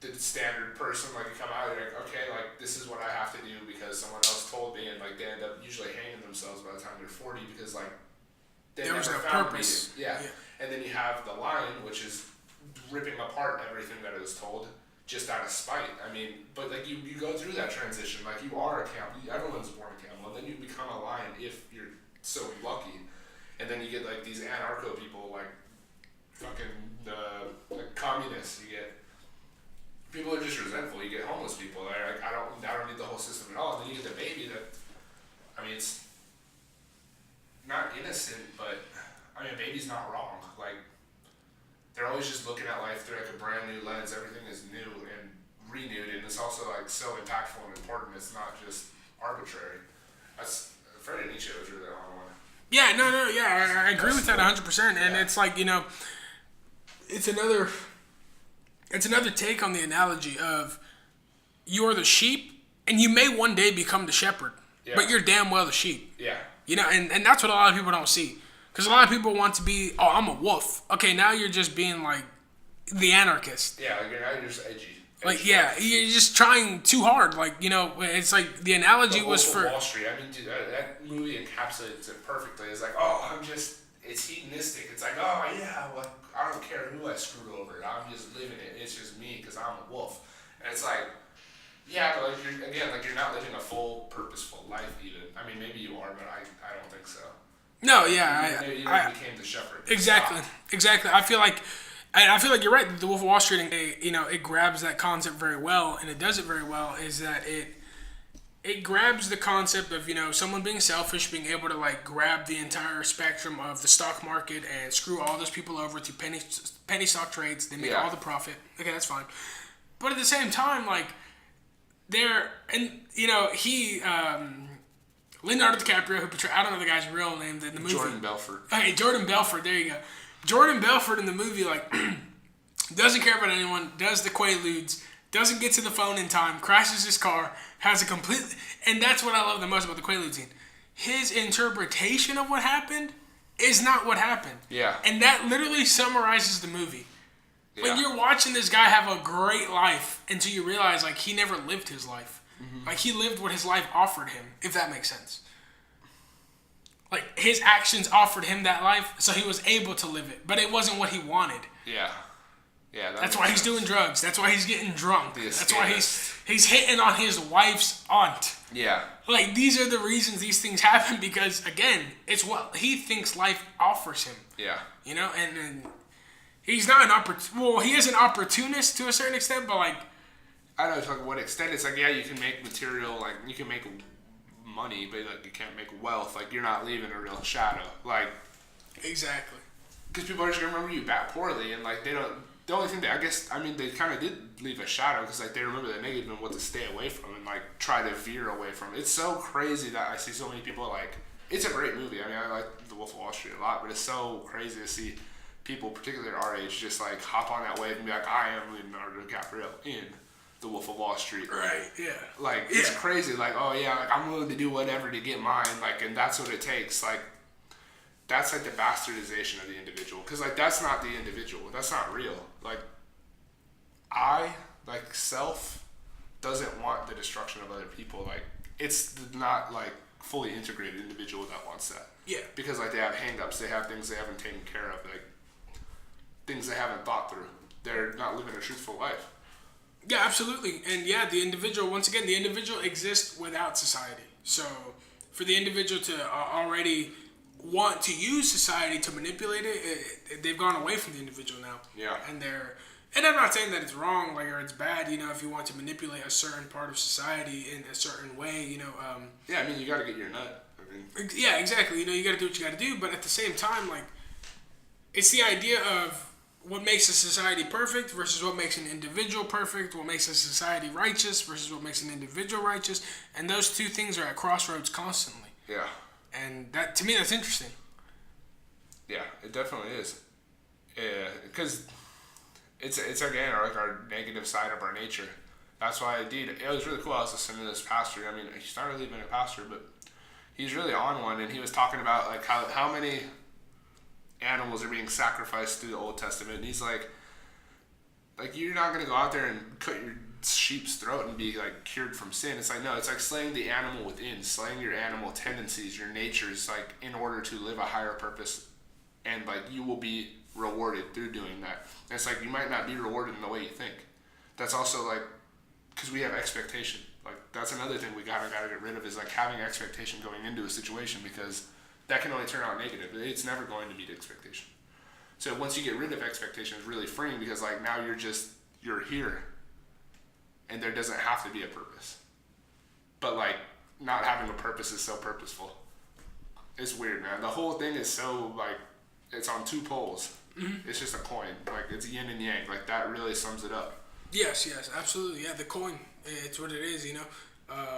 the standard person. You come out, you're okay, this is what I have to do because someone else told me, and they end up usually hanging themselves by the time they're 40 because they
there was
never
no
found
purpose.
Yeah. And then you have the lion, which is ripping apart everything that it was told. Just out of spite. But you go through that transition. You are a camel. Everyone's born a camel, and then you become a lion if you're so lucky. And then you get these anarcho people, fucking communists. You get people are just resentful. You get homeless people. I don't need the whole system at all. And then you get the baby that, it's not innocent, but a baby's not wrong. They're always just looking at life through a brand new lens. Everything is new and renewed, and it's also so impactful and important. It's not just arbitrary. That's Friedrich Nietzsche was really on one.
Yeah, no, I agree with that 100%. And it's it's another take on the analogy of you are the sheep, and you may one day become the shepherd, but you're damn well the sheep.
Yeah.
And that's what a lot of people don't see. Because a lot of people want to be, I'm a wolf. Okay, now you're just being the anarchist.
Yeah, now you're just edgy.
You're just trying too hard. It's the analogy was for
Wall Street. Dude, that movie encapsulates it perfectly. It's it's hedonistic. It's I don't care who I screwed over. I'm just living it. It's just me because I'm a wolf. And it's but you're not living a full, purposeful life even. Maybe you are, but I don't think so.
No, yeah,
I became the shepherd.
Exactly. I feel like you're right. The Wolf of Wall Street, it grabs that concept very well, and it does it very well. Is that it grabs the concept of someone being selfish, being able to grab the entire spectrum of the stock market and screw all those people over through penny stock trades. They make all the profit. Okay, that's fine. But at the same time, Leonardo DiCaprio, who portrayed, I don't know the guy's real name in the movie.
Jordan Belfort.
Okay, Jordan Belfort, there you go. Jordan Belfort in the movie, doesn't care about anyone, does the Quaaludes, doesn't get to the phone in time, crashes his car, has a complete... And that's what I love the most about the Quaalude scene. His interpretation of what happened is not what happened.
Yeah.
And that literally summarizes the movie.
Yeah.
You're watching this guy have a great life until you realize, he never lived his life. Mm-hmm. He lived what his life offered him, if that makes sense. His actions offered him that life, so he was able to live it. But it wasn't what he wanted.
Yeah. Yeah.
That's why he's doing drugs. That's why he's getting drunk. That's why he's hitting on his wife's aunt.
Yeah.
These are the reasons these things happen because, again, it's what he thinks life offers him.
Yeah.
And he's not he is an opportunist to a certain extent, but
I don't know to what extent. It's you can make material, you can make money, but you can't make wealth. You're not leaving a real shadow.
Exactly.
Because people are just gonna remember you poorly, and they don't. The only thing that they kind of did leave a shadow because they remember the negative and what to stay away from and try to veer away from. It's so crazy that I see so many people it's a great movie. I mean, I like The Wolf of Wall Street a lot, but it's so crazy to see people, particularly our age, just like hop on that wave and be like, I am Leonardo DiCaprio in The Wolf of Wall Street.
Right, yeah.
Like, it's crazy. Like, oh yeah, like I'm willing to do whatever to get mine. Like, and that's what it takes. Like, that's like the bastardization of the individual. Because, like, that's not the individual. That's not real. Like, self doesn't want the destruction of other people. Like, it's not, like, fully integrated individual that wants that.
Yeah.
Because, like, they have hang-ups. They have things they haven't taken care of. Like, things they haven't thought through. They're not living a truthful life.
Yeah, absolutely. And yeah, the individual, once again, the individual exists without society. So for the individual to already want to use society to manipulate it, they've gone away from the individual now.
Yeah.
And I'm not saying that it's wrong, like, or it's bad, you know, if you want to manipulate a certain part of society in a certain way, you know.
Yeah, I mean, you got to get your nut. I mean.
Yeah, exactly. You know, you got to do what you got to do. But at the same time, like, it's the idea of what makes a society perfect versus what makes an individual perfect, what makes a society righteous versus what makes an individual righteous. And those two things are at crossroads constantly.
Yeah.
And that, to me, that's interesting.
Yeah, it definitely is. Yeah, because it's again like our negative side of our nature. That's why it was really cool. I was listening to this pastor. I mean, he's not really even a pastor, but he's really on one, and he was talking about like how many animals are being sacrificed through the Old Testament, and he's like you're not gonna go out there and cut your sheep's throat and be like cured from sin. It's like, no, it's like slaying the animal within, slaying your animal tendencies, your natures, like in order to live a higher purpose, and like you will be rewarded through doing that. And it's like you might not be rewarded in the way you think. That's also like because we have expectation. Like that's another thing we gotta get rid of is like having expectation going into a situation, because that can only turn out negative. It's never going to meet expectation. So once you get rid of expectation, it's really freeing, because like now you're here, and there doesn't have to be a purpose. But like not having a purpose is so purposeful. It's weird, man. The whole thing is so like it's on two poles. Mm-hmm. It's just a coin. Like it's yin and yang. Like that really sums it up.
Yes, absolutely. Yeah, the coin. It's what it is. You know,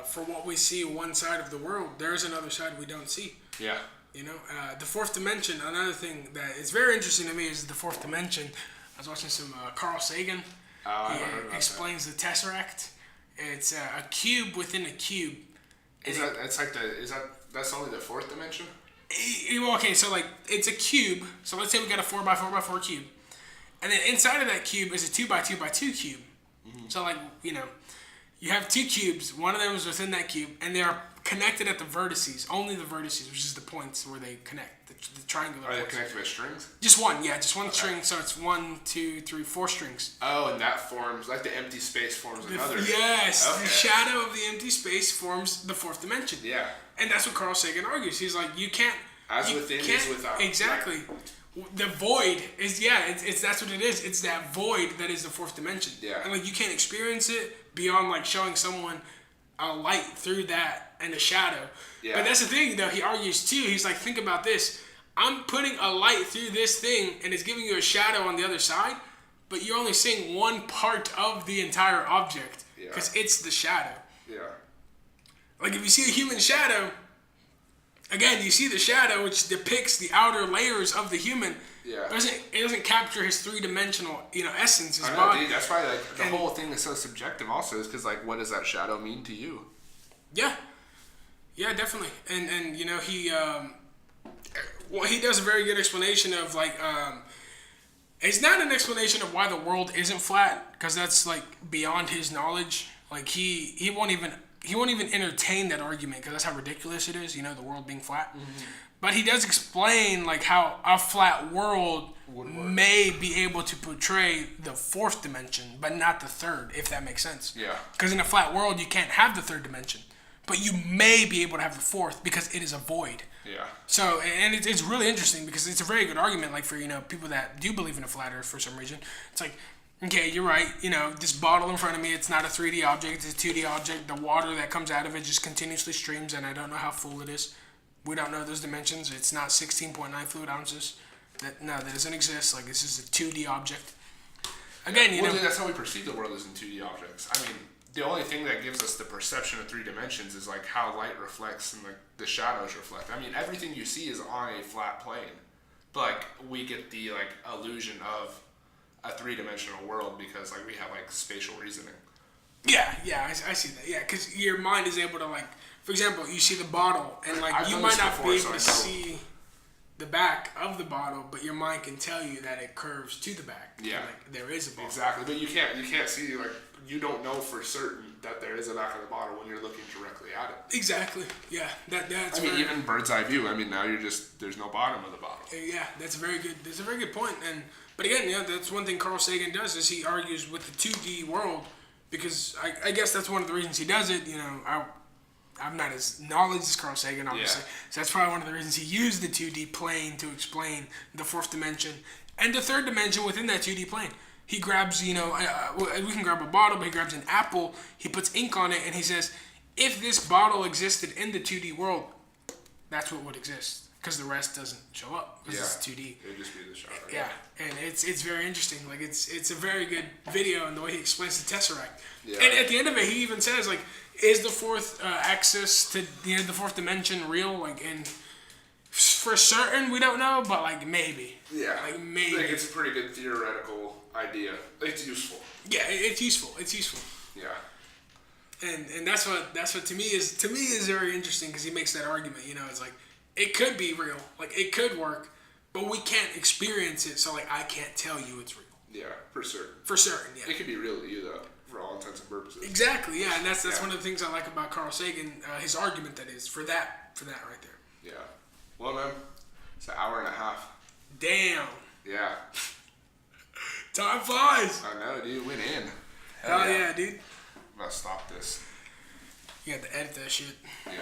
for what we see one side of the world, there's another side we don't see.
Yeah.
You know, the fourth dimension, another thing that is very interesting to me is the fourth dimension. I was watching some Carl Sagan. He explains the Tesseract. It's a cube within a cube.
That's only the fourth dimension?
Okay, so like it's a cube. So let's say we got a 4x4x4 cube. And then inside of that cube is a 2x2x2 cube. Mm-hmm. So like, you know, you have two cubes. One of them is within that cube, and they are connected at the vertices, only the vertices, which is the points where they connect, the triangular points.
Are they connected by strings?
Just one string, so it's 1, 2, 3, 4 strings.
Oh, and that forms, like the empty space forms another.
Yes,
okay.
The shadow of the empty space forms the fourth dimension.
Yeah.
And that's what Carl Sagan argues. He's like, you can't...
As within is without.
Exactly. Right. The void is, it's that's what it is. It's that void that is the fourth dimension.
Yeah.
And like, you can't experience it beyond like showing someone a light through that and a shadow. Yeah. But that's the thing, though. He argues too. He's like, think about this. I'm putting a light through this thing, and it's giving you a shadow on the other side, but you're only seeing one part of the entire object because it's the shadow.
Yeah.
Like if you see a human shadow, again, you see the shadow, which depicts the outer layers of the human.
Yeah.
It doesn't capture his three-dimensional, essence. His
I know,
body.
dude, that's why like the whole thing is so subjective. Also, is because like, what does that shadow mean to you?
Yeah. Yeah, definitely. And he he does a very good explanation of like it's not an explanation of why the world isn't flat, because that's like beyond his knowledge. Like he won't even entertain that argument, because that's how ridiculous it is, the world being flat. Mm-hmm. But he does explain like how a flat world may be able to portray the fourth dimension, but not the third, if that makes sense.
Yeah.
Because in a flat world, you can't have the third dimension, but you may be able to have the fourth because it is a void.
Yeah.
So, and it's really interesting because it's a very good argument, like for, people that do believe in a flat earth for some reason. It's like, okay, you're right. This bottle in front of me, it's not a 3D object, it's a 2D object. The water that comes out of it just continuously streams, and I don't know how full it is. We don't know those dimensions. It's not 16.9 fluid ounces. That doesn't exist. Like, this is a 2D object. Again,
Well, that's how we perceive the world, is in 2D objects. I mean, the only thing that gives us the perception of 3 dimensions is like how light reflects and like the shadows reflect. I mean, everything you see is on a flat plane, but like we get the like illusion of a 3-dimensional world because like we have like spatial reasoning.
Yeah, I see that. Yeah, because your mind is able to like, for example, you see the bottle and like you might not be able to see the back of the bottle, but your mind can tell you that it curves to the back.
Yeah,
like there is a bottle.
Exactly, but you can't see like you don't know for certain that there is a back of the bottle when you're looking directly at it.
Exactly. Yeah, that's.
I mean, even bird's eye view. I mean, now there's no bottom of the bottle.
Yeah, that's a very good. That's a very good point. But again, yeah, that's one thing Carl Sagan does is he argues with the 2D world because I guess that's one of the reasons he does it. You know, I'm not as knowledgeable as Carl Sagan, obviously. Yeah. So that's probably one of the reasons he used the 2D plane to explain the 4th dimension and the 3rd dimension within that 2D plane. He grabs, we can grab a bottle, but he grabs an apple, he puts ink on it, and he says, if this bottle existed in the 2D world, that's what would exist. Because the rest doesn't show up because it's 2D.
It'd just be the shot. Right?
Yeah, and it's very interesting. Like it's a very good video and the way he explains the Tesseract. Yeah. And at the end of it, he even says like, is the 4th axis to the 4th dimension real? Like, and for certain we don't know, but like maybe.
Yeah.
Like maybe.
I think it's a pretty good theoretical idea. It's useful.
Yeah, it's useful. It's useful.
Yeah.
And that's what to me is very interesting because he makes that argument. You know, it's like. It could be real, like it could work, but we can't experience it, so like I can't tell you it's real.
Yeah, for certain.
For certain, yeah.
It could be real to you though, for all intents and purposes.
Exactly, yeah, and that's one of the things I like about Carl Sagan, his argument that is for that right there.
Yeah. Well, man, it's an hour and a half.
Damn.
Yeah.
Time flies.
I know, dude. Went in.
Hell yeah, dude.
I'm about to stop this.
You got to edit that shit.
Yeah.